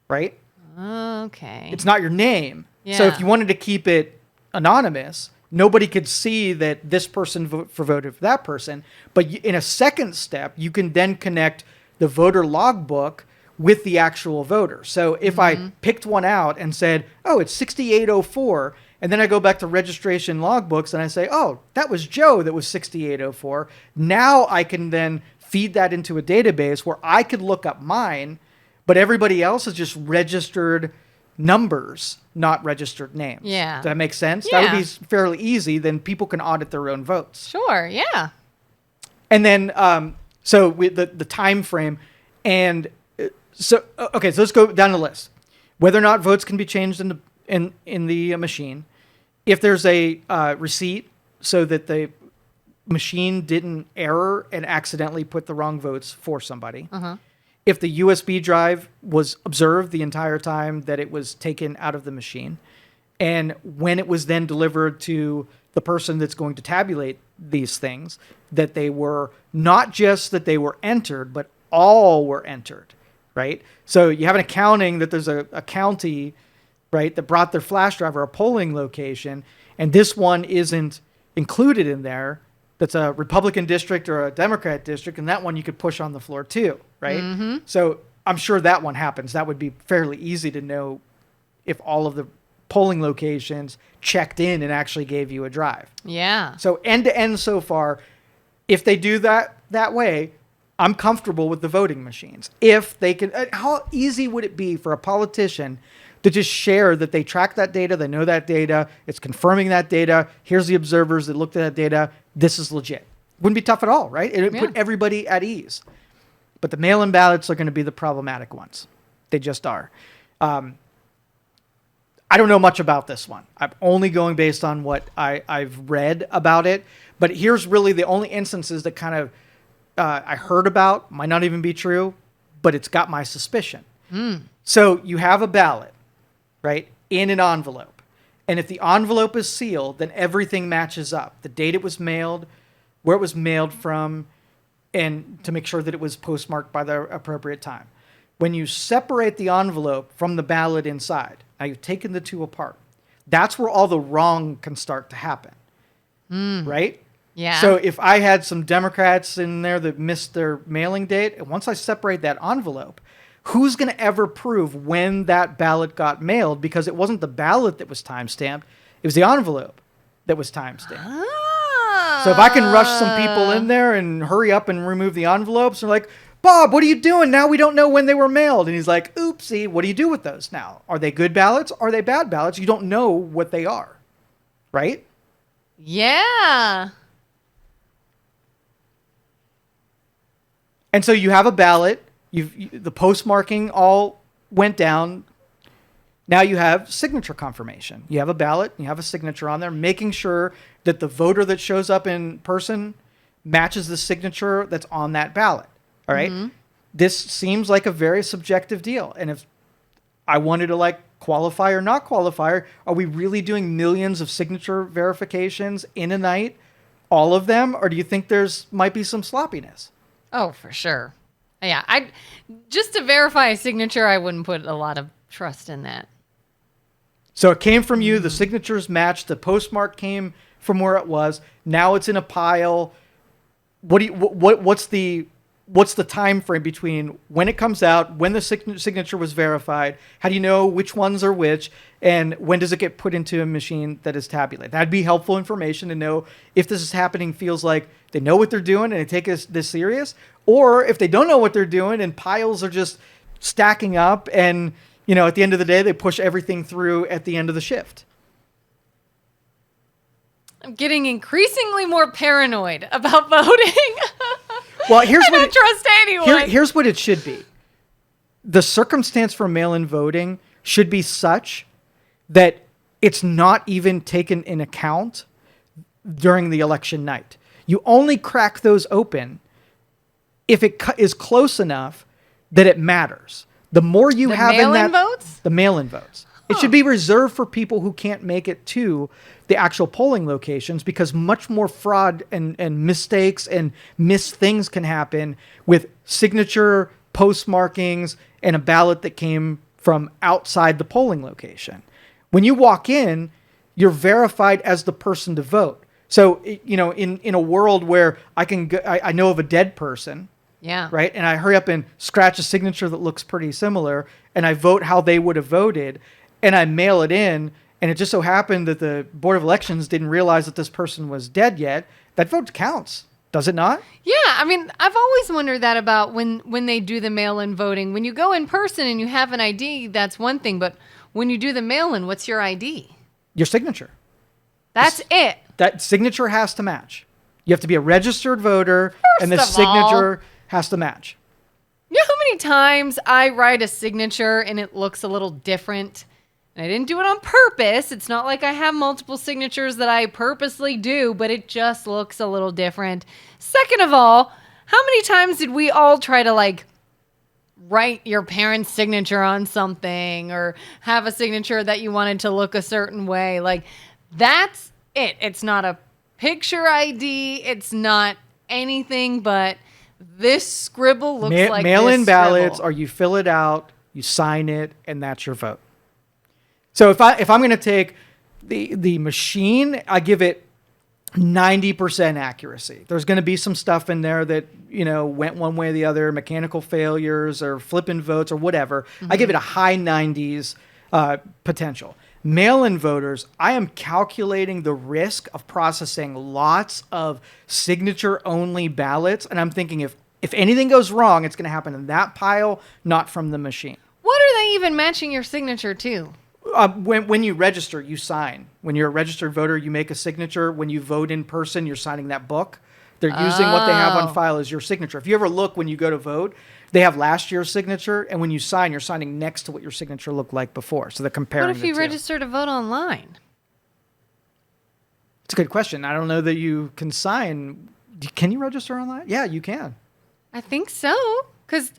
[SPEAKER 1] right?
[SPEAKER 2] Okay.
[SPEAKER 1] It's not your name.
[SPEAKER 2] Yeah.
[SPEAKER 1] So if you wanted to keep it anonymous, nobody could see that this person voted for that person. But in a second step, you can then connect the voter logbook with the actual voter. So if I picked one out and said, oh, it's 6804, And then I go back to registration logbooks and I say, oh, that was Joe that was 6804. Now I can then feed that into a database where I could look up mine, but everybody else is just registered numbers, not registered names.
[SPEAKER 2] Yeah.
[SPEAKER 1] Does that make sense?
[SPEAKER 2] Yeah.
[SPEAKER 1] That would be fairly easy. Then people can audit their own votes.
[SPEAKER 2] Sure. Yeah.
[SPEAKER 1] And then, so with the time frame, and so okay, so let's go down the list. Whether or not votes can be changed in the machine, if there's a receipt so that the machine didn't error and accidentally put the wrong votes for somebody, if the USB drive was observed the entire time that it was taken out of the machine, and when it was then delivered to the person that's going to tabulate these things, that they were not just that they were entered, but all were entered, right? So you have an accounting that there's a county, right, that brought their flash drive or a polling location, and this one isn't included in there. That's a Republican district or a Democrat district, and that one you could push on the floor too, right? So I'm sure that one happens. That would be fairly easy to know if all of the polling locations checked in and actually gave you a drive.
[SPEAKER 2] Yeah.
[SPEAKER 1] So end to end so far, if they do that way, I'm comfortable with the voting machines. If they can, how easy would it be for a politician to just share that they track that data, they know that data, it's confirming that data, here's the observers that looked at that data, this is legit. Wouldn't be tough at all, right? It would put everybody at ease. But the mail-in ballots are going to be the problematic ones. They just are. I don't know much about this one. I'm only going based on what I've read about it. But here's really the only instances that kind of I heard about, might not even be true, but it's got my suspicion. So you have a ballot, right, in an envelope. And if the envelope is sealed, then everything matches up. The date it was mailed, where it was mailed from, and to make sure that it was postmarked by the appropriate time. When you separate the envelope from the ballot inside, now you've taken the two apart, that's where all the wrong can start to happen, right?
[SPEAKER 2] Yeah.
[SPEAKER 1] So if I had some Democrats in there that missed their mailing date, and once I separate that envelope, who's going to ever prove when that ballot got mailed? Because it wasn't the ballot that was timestamped, it was the envelope that was timestamped. So if I can rush some people in there and hurry up and remove the envelopes, they're like, Bob, what are you doing? Now we don't know when they were mailed. And he's like, oopsie, what do you do with those now? Are they good ballots? Are they bad ballots? You don't know what they are, right?
[SPEAKER 2] Yeah.
[SPEAKER 1] And so you have a ballot. The postmarking all went down. Now you have signature confirmation. You have a ballot. You have a signature on there, making sure that the voter that shows up in person matches the signature that's on that ballot. All right. This seems like a very subjective deal. And if I wanted to qualify or not qualify, are we really doing millions of signature verifications in a night? All of them? Or do you think might be some sloppiness?
[SPEAKER 2] Oh, for sure. Yeah. Just to verify a signature, I wouldn't put a lot of trust in that.
[SPEAKER 1] So it came from you. The signatures matched. The postmark came from where it was. Now it's in a pile. What's the time frame between when it comes out, when the signature was verified? How do you know which ones are which? And when does it get put into a machine that is tabulated? That'd be helpful information to know if this is happening, feels like they know what they're doing and they take this serious, or if they don't know what they're doing and piles are just stacking up and, at the end of the day, they push everything through at the end of the shift.
[SPEAKER 2] I'm getting increasingly more paranoid about voting.
[SPEAKER 1] Well,
[SPEAKER 2] I don't trust anyone.
[SPEAKER 1] Here's what it should be. The circumstance for mail-in voting should be such that it's not even taken in account during the election night. You only crack those open if it is close enough that it matters. The more you have in that...
[SPEAKER 2] votes?
[SPEAKER 1] The mail-in votes. It should be reserved for people who can't make it to the actual polling locations, because much more fraud and mistakes and missed things can happen with signature, postmarkings, and a ballot that came from outside the polling location. When you walk in, you're verified as the person to vote. So, in a world where I know of a dead person,
[SPEAKER 2] yeah,
[SPEAKER 1] right, and I hurry up and scratch a signature that looks pretty similar, and I vote how they would have voted, and I mail it in, and it just so happened that the Board of Elections didn't realize that this person was dead yet, that vote counts, does it not?
[SPEAKER 2] Yeah, I mean, I've always wondered that about when they do the mail-in voting. When you go in person and you have an ID, that's one thing. But when you do the mail-in, what's your ID?
[SPEAKER 1] Your signature.
[SPEAKER 2] That's it.
[SPEAKER 1] That signature has to match. You have to be a registered voter, and the
[SPEAKER 2] First of all,
[SPEAKER 1] signature has to match.
[SPEAKER 2] you know how many times I write a signature and it looks a little different? And I didn't do it on purpose. It's not like I have multiple signatures that I purposely do, but it just looks a little different. Second of all, how many times did we all try to like write your parents' signature on something or have a signature that you wanted to look a certain way? Like, that's it. It's not a picture ID. It's not anything, but this scribble looks like
[SPEAKER 1] mail-in
[SPEAKER 2] this
[SPEAKER 1] ballots,
[SPEAKER 2] scribble.
[SPEAKER 1] or you fill it out, you sign it, and that's your vote. So if I'm going to take the machine, I give it 90% accuracy. There's going to be some stuff in there that, went one way or the other, mechanical failures or flipping votes or whatever. I give it a high 90s potential. Mail-in voters, I am calculating the risk of processing lots of signature-only ballots, and I'm thinking if anything goes wrong, it's going to happen in that pile, not from the machine.
[SPEAKER 2] What are they even matching your signature to?
[SPEAKER 1] When you register, you sign. When you're a registered voter, you make a signature. When you vote in person, you're signing that book. They're using what they have on file as your signature. If you ever look when you go to vote, they have last year's signature, and when you sign, you're signing next to what your signature looked like before. So they're comparing
[SPEAKER 2] What if you
[SPEAKER 1] the two.
[SPEAKER 2] register to vote online?
[SPEAKER 1] It's a good question. I don't know that you can sign. Can you register online? Yeah, you can.
[SPEAKER 2] I think so. Because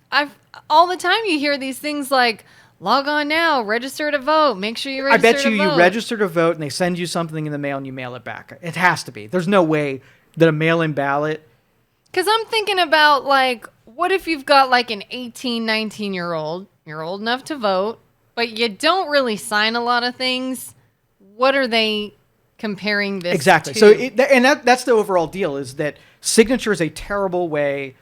[SPEAKER 2] all the time you hear these things like, log on now, register to vote, make sure you register to vote.
[SPEAKER 1] I bet you register to vote, and they send you something in the mail, and you mail it back. It has to be. There's no way that a mail-in ballot...
[SPEAKER 2] Because I'm thinking about, like, what if you've got, like, an 18, 19-year-old, you're old enough to vote, but you don't really sign a lot of things. What are they comparing this
[SPEAKER 1] Exactly.
[SPEAKER 2] to?
[SPEAKER 1] So, that's the overall deal, is that signature is a terrible way,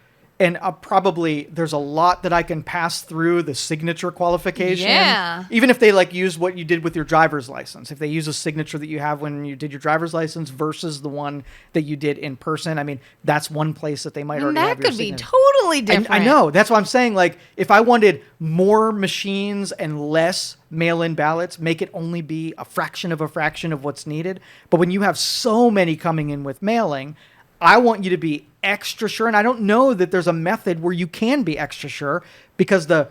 [SPEAKER 1] and probably there's a lot that I can pass through the signature qualification.
[SPEAKER 2] Yeah.
[SPEAKER 1] Even if they use what you did with your driver's license. If they use a signature that you have when you did your driver's license versus the one that you did in person, I mean, that's one place that they might already have
[SPEAKER 2] that
[SPEAKER 1] your
[SPEAKER 2] could be
[SPEAKER 1] signature.
[SPEAKER 2] totally different.
[SPEAKER 1] I know. That's why I'm saying, if I wanted more machines and less mail-in ballots, make it only be a fraction of what's needed. But when you have so many coming in with mailing, I want you to be extra sure. And I don't know that there's a method where you can be extra sure, because the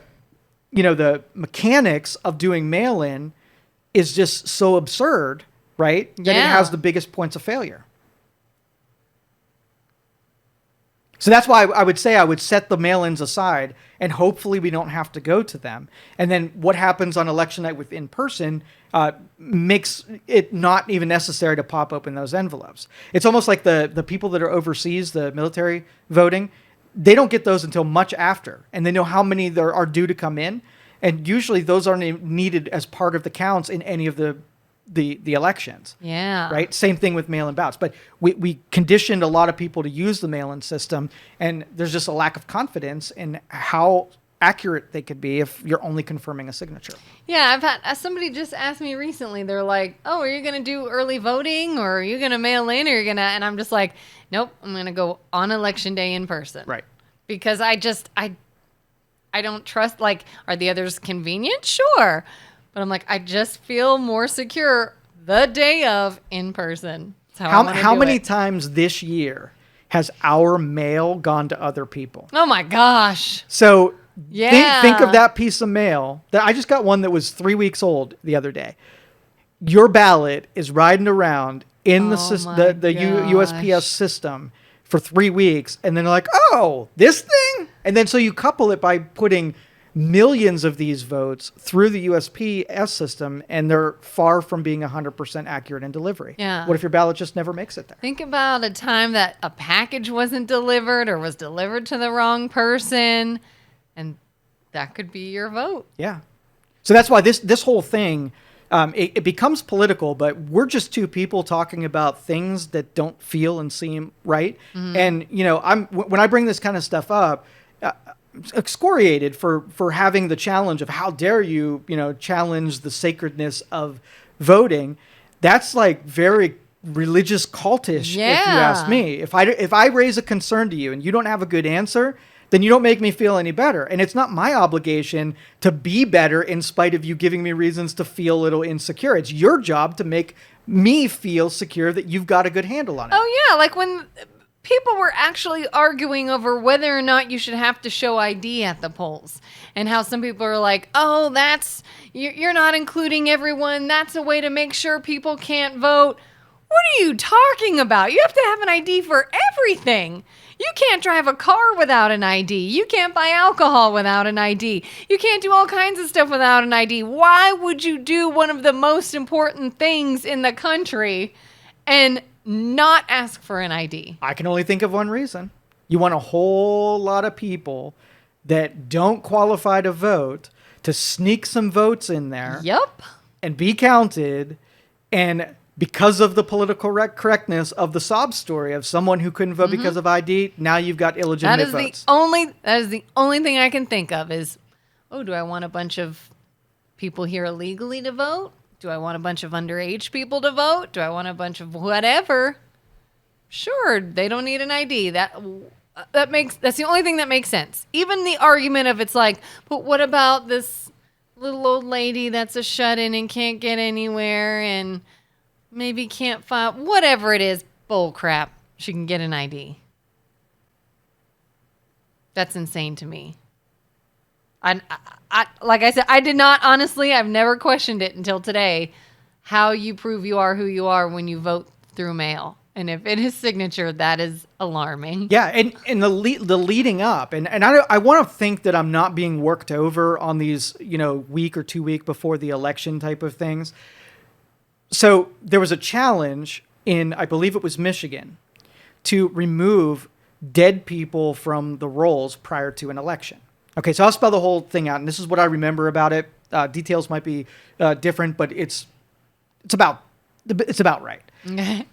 [SPEAKER 1] mechanics of doing mail-in is just so absurd, right? That it has the biggest points of failure. So that's why I would say I would set the mail-ins aside, and hopefully we don't have to go to them. And then what happens on election night with in-person makes it not even necessary to pop open those envelopes. It's almost like the people that are overseas, the military voting, they don't get those until much after, and they know how many there are due to come in. And usually those aren't needed as part of the counts in any of the elections.
[SPEAKER 2] Yeah.
[SPEAKER 1] Right? Same thing with mail-in ballots. But we conditioned a lot of people to use the mail-in system, and there's just a lack of confidence in how accurate they could be if you're only confirming a signature.
[SPEAKER 2] Yeah, I've had somebody just asked me recently. They're like, "Oh, are you going to do early voting, or are you going to mail in, or you're going to?" And I'm just like, "Nope, I'm going to go on election day in person."
[SPEAKER 1] Right.
[SPEAKER 2] Because I don't trust. Like, are the others convenient? Sure, but I'm like, I just feel more secure the day of in person. That's
[SPEAKER 1] How many times this year has our mail gone to other people?
[SPEAKER 2] Oh my gosh.
[SPEAKER 1] So
[SPEAKER 2] Yeah.
[SPEAKER 1] think of that piece of mail. That I just got one that was 3 weeks old the other day. Your ballot is riding around in the USPS system for 3 weeks, and then they're like, "Oh, this thing?" And then so you couple it by putting millions of these votes through the USPS system, and they're far from being 100% accurate in delivery.
[SPEAKER 2] Yeah.
[SPEAKER 1] What if your ballot just never makes it there?
[SPEAKER 2] Think about a time that a package wasn't delivered or was delivered to the wrong person, and that could be your vote.
[SPEAKER 1] Yeah. So that's why this whole thing, it becomes political, but we're just two people talking about things that don't feel and seem right.
[SPEAKER 2] Mm-hmm.
[SPEAKER 1] And, when I bring this kind of stuff up, excoriated for having the challenge of how dare you, challenge the sacredness of voting, that's like very religious cultish, if you ask me. If I raise a concern to you and you don't have a good answer, then you don't make me feel any better. And it's not my obligation to be better in spite of you giving me reasons to feel a little insecure. It's your job to make me feel secure that you've got a good handle on it.
[SPEAKER 2] Oh, yeah. Like when people were actually arguing over whether or not you should have to show ID at the polls, and how some people are like, oh, you're not including everyone. That's a way to make sure people can't vote. What are you talking about? You have to have an ID for everything. You can't drive a car without an ID. You can't buy alcohol without an ID. You can't do all kinds of stuff without an ID. Why would you do one of the most important things in the country and not ask for an ID?
[SPEAKER 1] I can only think of one reason. You want a whole lot of people that don't qualify to vote to sneak some votes in there.
[SPEAKER 2] Yep.
[SPEAKER 1] And be counted. And because of the political correctness of the sob story of someone who couldn't vote because of ID, now you've got illegitimate votes.
[SPEAKER 2] That is the only thing I can think of is, do I want a bunch of people here illegally to vote? Do I want a bunch of underage people to vote? Do I want a bunch of whatever? Sure, they don't need an ID. That's the only thing that makes sense. Even the argument of it's like, but what about this little old lady that's a shut-in and can't get anywhere and maybe can't file, whatever it is, bull crap. She can get an ID. That's insane to me. I like I said, I did not, honestly, I've never questioned it until today, how you prove you are who you are when you vote through mail. And if it is signature, that is alarming.
[SPEAKER 1] Yeah, and the leading up, and I want to think that I'm not being worked over on these, week or 2 week before the election type of things. So there was a challenge in, I believe it was Michigan, to remove dead people from the rolls prior to an election. Okay, so I'll spell the whole thing out, and this is what I remember about it. Details might be different, but it's about right.
[SPEAKER 2] Okay.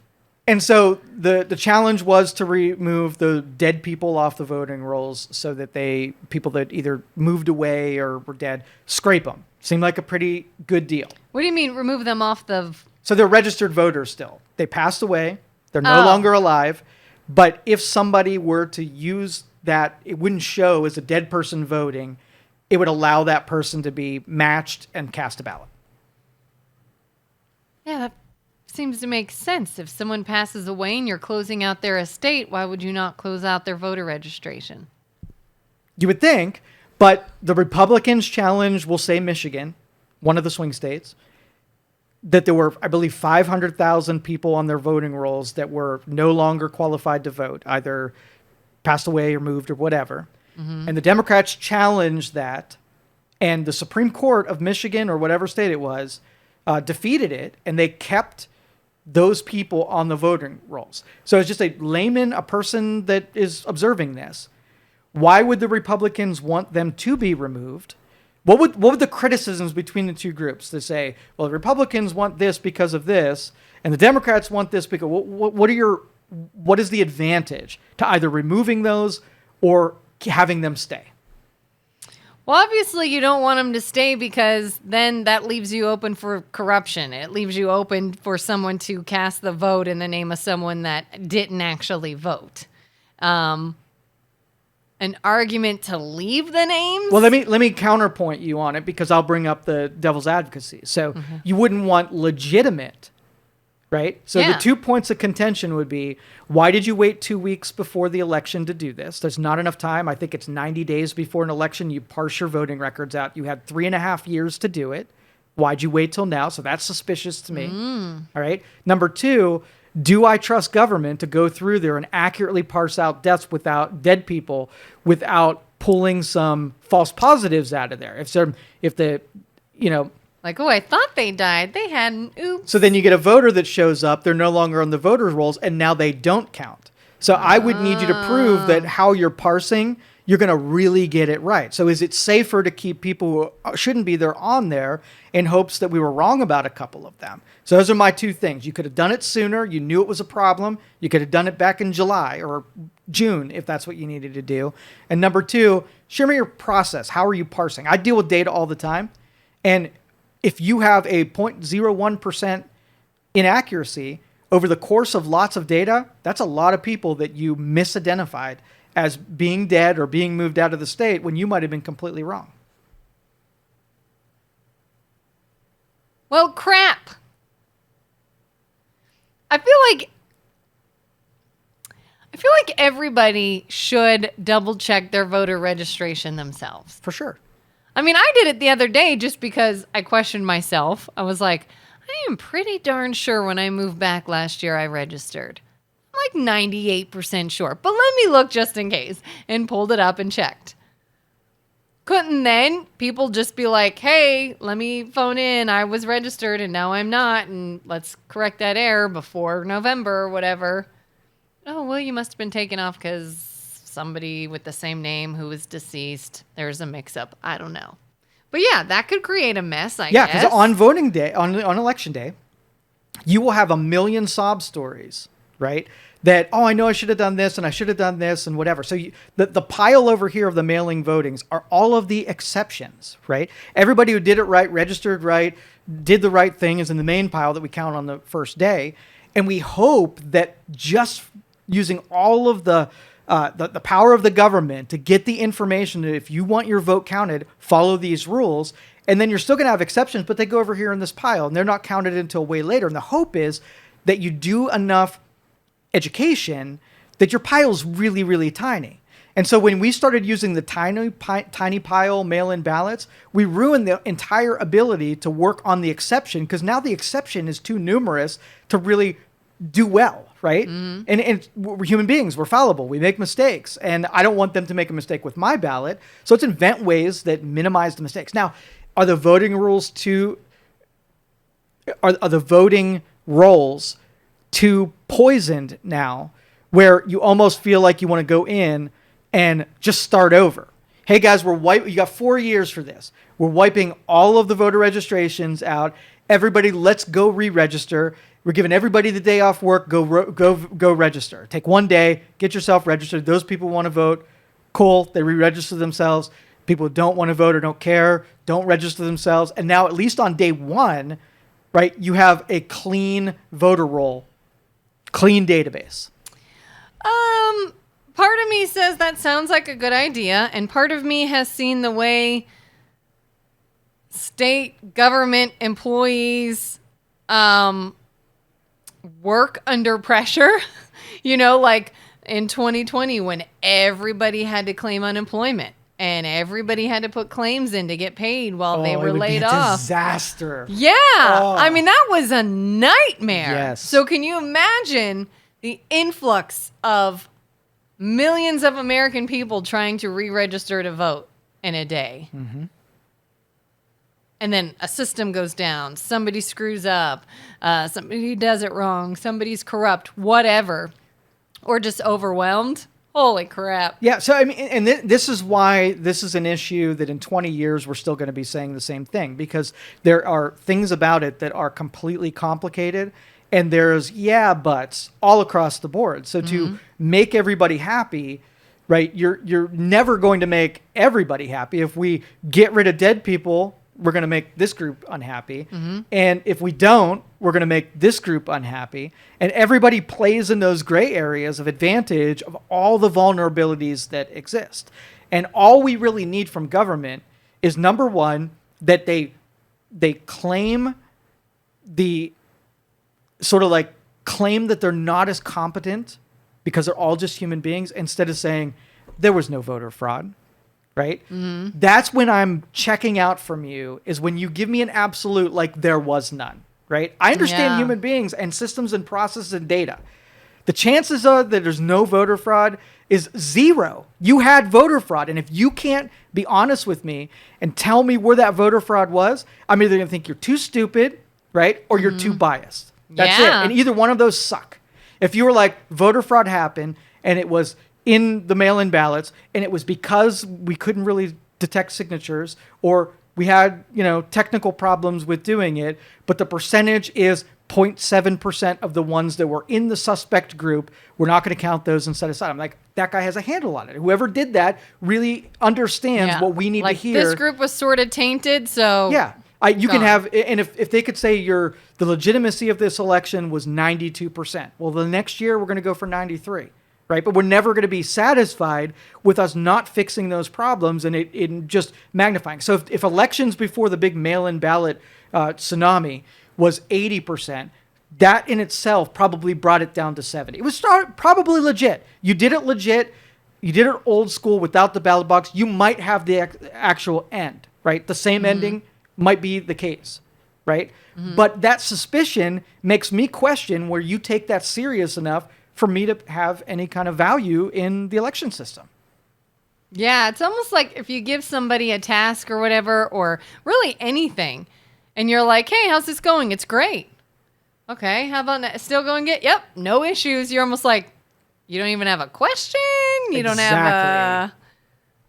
[SPEAKER 1] And so the challenge was to remove the dead people off the voting rolls so that people that either moved away or were dead, scrape them. Seemed like a pretty good deal.
[SPEAKER 2] What do you mean remove them off the...
[SPEAKER 1] So they're registered voters still. They passed away. They're no longer alive. But if somebody were to use that, it wouldn't show as a dead person voting. It would allow that person to be matched and cast a ballot.
[SPEAKER 2] Yeah, that seems to make sense. If someone passes away and you're closing out their estate, why would you not close out their voter registration?
[SPEAKER 1] You would think, but the Republicans' challenge will say Michigan, one of the swing states, that there were, I believe, 500,000 people on their voting rolls that were no longer qualified to vote, either passed away or moved or whatever. Mm-hmm. And the Democrats challenged that, and the Supreme Court of Michigan, or whatever state it was, defeated it, and they kept those people on the voting rolls. So it's just a layman, a person that is observing this. Why would the Republicans want them to be removed? What would the criticisms between the two groups to say, well, the Republicans want this because of this, and the Democrats want this because what is the advantage to either removing those or having them stay?
[SPEAKER 2] Well, obviously you don't want them to stay because then that leaves you open for corruption. It leaves you open for someone to cast the vote in the name of someone that didn't actually vote. An argument to leave the names?
[SPEAKER 1] Well, let me counterpoint you on it because I'll bring up the devil's advocacy. So you wouldn't want legitimate, right? So the 2 points of contention would be, why did you wait 2 weeks before the election to do this? There's not enough time. I think it's 90 days before an election. You parse your voting records out. You had 3.5 years to do it. Why'd you wait till now? So that's suspicious to me. All right. Number 2, do I trust government to go through there and accurately parse out dead people without pulling some false positives out of there?
[SPEAKER 2] Like, I thought they died. They hadn't. Oops.
[SPEAKER 1] So then you get a voter that shows up. They're no longer on the voters' rolls, and now they don't count. So I would need you to prove that how you're parsing, you're going to really get it right. So is it safer to keep people who shouldn't be there on there in hopes that we were wrong about a couple of them? So those are my two things. You could have done it sooner. You knew it was a problem. You could have done it back in July or June if that's what you needed to do. And number 2, share me your process. How are you parsing? I deal with data all the time. And if you have a 0.01% inaccuracy over the course of lots of data, that's a lot of people that you misidentified as being dead or being moved out of the state when you might have been completely wrong.
[SPEAKER 2] Well, crap. I feel like everybody should double check their voter registration themselves.
[SPEAKER 1] For sure.
[SPEAKER 2] I mean, I did it the other day just because I questioned myself. I was like, I am pretty darn sure when I moved back last year I registered. I'm like 98% sure. But let me look just in case, and pulled it up and checked. Couldn't then people just be like, hey, let me phone in. I was registered and now I'm not. And let's correct that error before November or whatever. Oh, well, you must have been taken off because somebody with the same name who was deceased. There's a mix-up. I don't know. But yeah, that could create a mess, I guess.
[SPEAKER 1] Yeah, because on voting day, on election day, you will have a million sob stories, right? That, oh, I know I should have done this and I should have done this and whatever. So the pile over here of the mailing votings are all of the exceptions, right? Everybody who did it right, registered right, did the right thing is in the main pile that we count on the first day. And we hope that just using all of the power of the government to get the information that if you want your vote counted, follow these rules. And then you're still going to have exceptions, but they go over here in this pile and they're not counted until way later. And the hope is that you do enough education that your pile's really, really tiny. And so when we started using the tiny pile mail-in ballots, we ruined the entire ability to work on the exception because now the exception is too numerous to really do well, right? Mm-hmm. And we're human beings. We're fallible. We make mistakes. And I don't want them to make a mistake with my ballot. So let's invent ways that minimize the mistakes. Now, are the voting rules are the voting rolls too poisoned now where you almost feel like you want to go in and just start over? Hey guys, you got 4 years for this. We're wiping all of the voter registrations out. Everybody, let's go re-register. We're giving everybody the day off work. Go register. Take 1 day, get yourself registered. Those people want to vote. Cool. They re-register themselves. People who don't want to vote or don't care, don't register themselves. And now at least on day one, right, you have a clean voter roll. Clean database.
[SPEAKER 2] Part of me says that sounds like a good idea, and part of me has seen the way state government employees work under pressure. You know, like in 2020 when everybody had to claim unemployment and everybody had to put claims in to get paid while they were laid off.
[SPEAKER 1] Disaster.
[SPEAKER 2] Yeah. Oh. I mean, that was a nightmare.
[SPEAKER 1] Yes.
[SPEAKER 2] So can you imagine the influx of millions of American people trying to re-register to vote in a day? Mm-hmm. And then a system goes down. Somebody screws up. Somebody does it wrong. Somebody's corrupt. Whatever. Or just overwhelmed. Holy crap.
[SPEAKER 1] Yeah, so I mean, and this is why this is an issue that in 20 years we're still going to be saying the same thing, because there are things about it that are completely complicated, and there's buts all across the board. So to make everybody happy, right, you're never going to make everybody happy. If we get rid of dead people, we're going to make this group unhappy. Mm-hmm. And if we don't, we're going to make this group unhappy. And everybody plays in those gray areas of advantage of all the vulnerabilities that exist. And all we really need from government is, number one, that they claim claim that they're not as competent because they're all just human beings, instead of saying there was no voter fraud. Right? Mm-hmm. That's when I'm checking out from you, is when you give me an absolute, like there was none, right? I understand human beings and systems and processes and data. The chances are that there's no voter fraud is zero. You had voter fraud. And if you can't be honest with me and tell me where that voter fraud was, I'm either going to think you're too stupid, right? Or you're too biased. That's it. And either one of those suck. If you were like, voter fraud happened and it was in the mail-in ballots, and it was because we couldn't really detect signatures, or we had, technical problems with doing it, but the percentage is 0.7% of the ones that were in the suspect group. We're not going to count those and set aside. I'm like, that guy has a handle on it. Whoever did that really understands what we need to hear.
[SPEAKER 2] This group was sort of tainted, so...
[SPEAKER 1] Yeah. You can
[SPEAKER 2] Gone.
[SPEAKER 1] have, and if they could say the legitimacy of this election was 92%, well, the next year we're going to go for 93, right? But we're never going to be satisfied with us not fixing those problems and it just magnifying. So if elections before the big mail-in ballot tsunami was 80%, that in itself probably brought it down to 70. It was probably legit. You did it legit. You did it old school without the ballot box. You might have the actual end, right? The same ending might be the case, right? But that suspicion makes me question where you take that serious enough for me to have any kind of value in the election system.
[SPEAKER 2] Yeah, it's almost like if you give somebody a task or whatever, or really anything, and you're like, hey, how's this going? It's great. Okay, how about still going yep, no issues. You're almost like, you don't even have a question. You don't have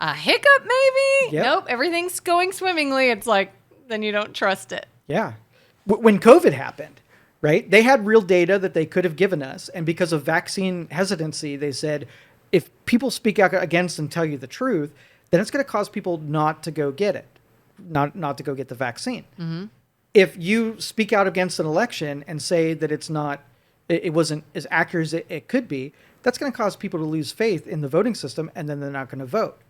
[SPEAKER 2] a hiccup maybe.
[SPEAKER 1] Yep.
[SPEAKER 2] Nope, everything's going swimmingly. It's like, then you don't trust it.
[SPEAKER 1] Yeah. When COVID happened, right, they had real data that they could have given us. And because of vaccine hesitancy, they said, if people speak out against and tell you the truth, then it's going to cause people not to go get it, not to go get the vaccine. If you speak out against an election and say that it wasn't as accurate as it could be, that's going to cause people to lose faith in the voting system, and then they're not going to vote.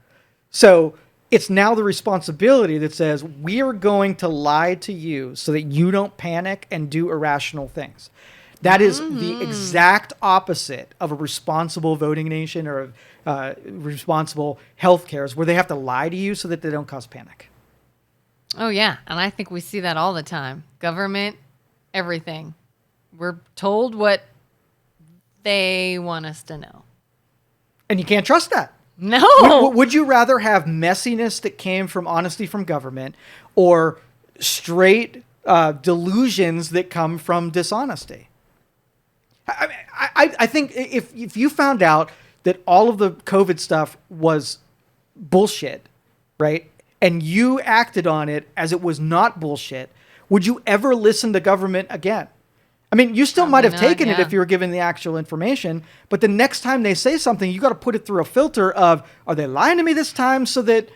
[SPEAKER 1] So it's now the responsibility that says, we are going to lie to you so that you don't panic and do irrational things. That is the exact opposite of a responsible voting nation or responsible healthcare, where they have to lie to you so that they don't cause panic.
[SPEAKER 2] Oh, yeah. And I think we see that all the time. Government, everything. We're told what they want us to know.
[SPEAKER 1] And you can't trust that.
[SPEAKER 2] No.
[SPEAKER 1] Would you rather have messiness that came from honesty from government or straight delusions that come from dishonesty? I think if you found out that all of the COVID stuff was bullshit, right, and you acted on it as it was not bullshit, would you ever listen to government again? I mean, you still might have taken it if you were given the actual information, but the next time they say something, you got to put it through a filter of, are they lying to me this time so that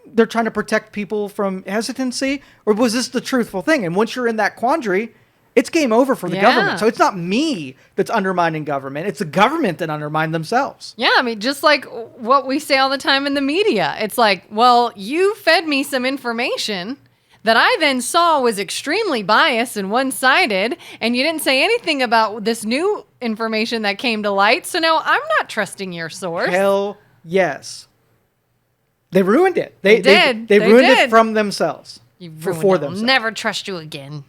[SPEAKER 1] they're trying to protect people from hesitancy? Or was this the truthful thing? And once you're in that quandary, it's game over for the government. So it's not me that's undermining government. It's the government that undermined themselves.
[SPEAKER 2] Yeah, I mean, just like what we say all the time in the media. It's like, well, you fed me some information that I then saw was extremely biased and one-sided, and you didn't say anything about this new information that came to light, so now I'm not trusting your source.
[SPEAKER 1] Hell yes. They ruined it. They ruined it from themselves.
[SPEAKER 2] For
[SPEAKER 1] themselves.
[SPEAKER 2] I'll never trust you again.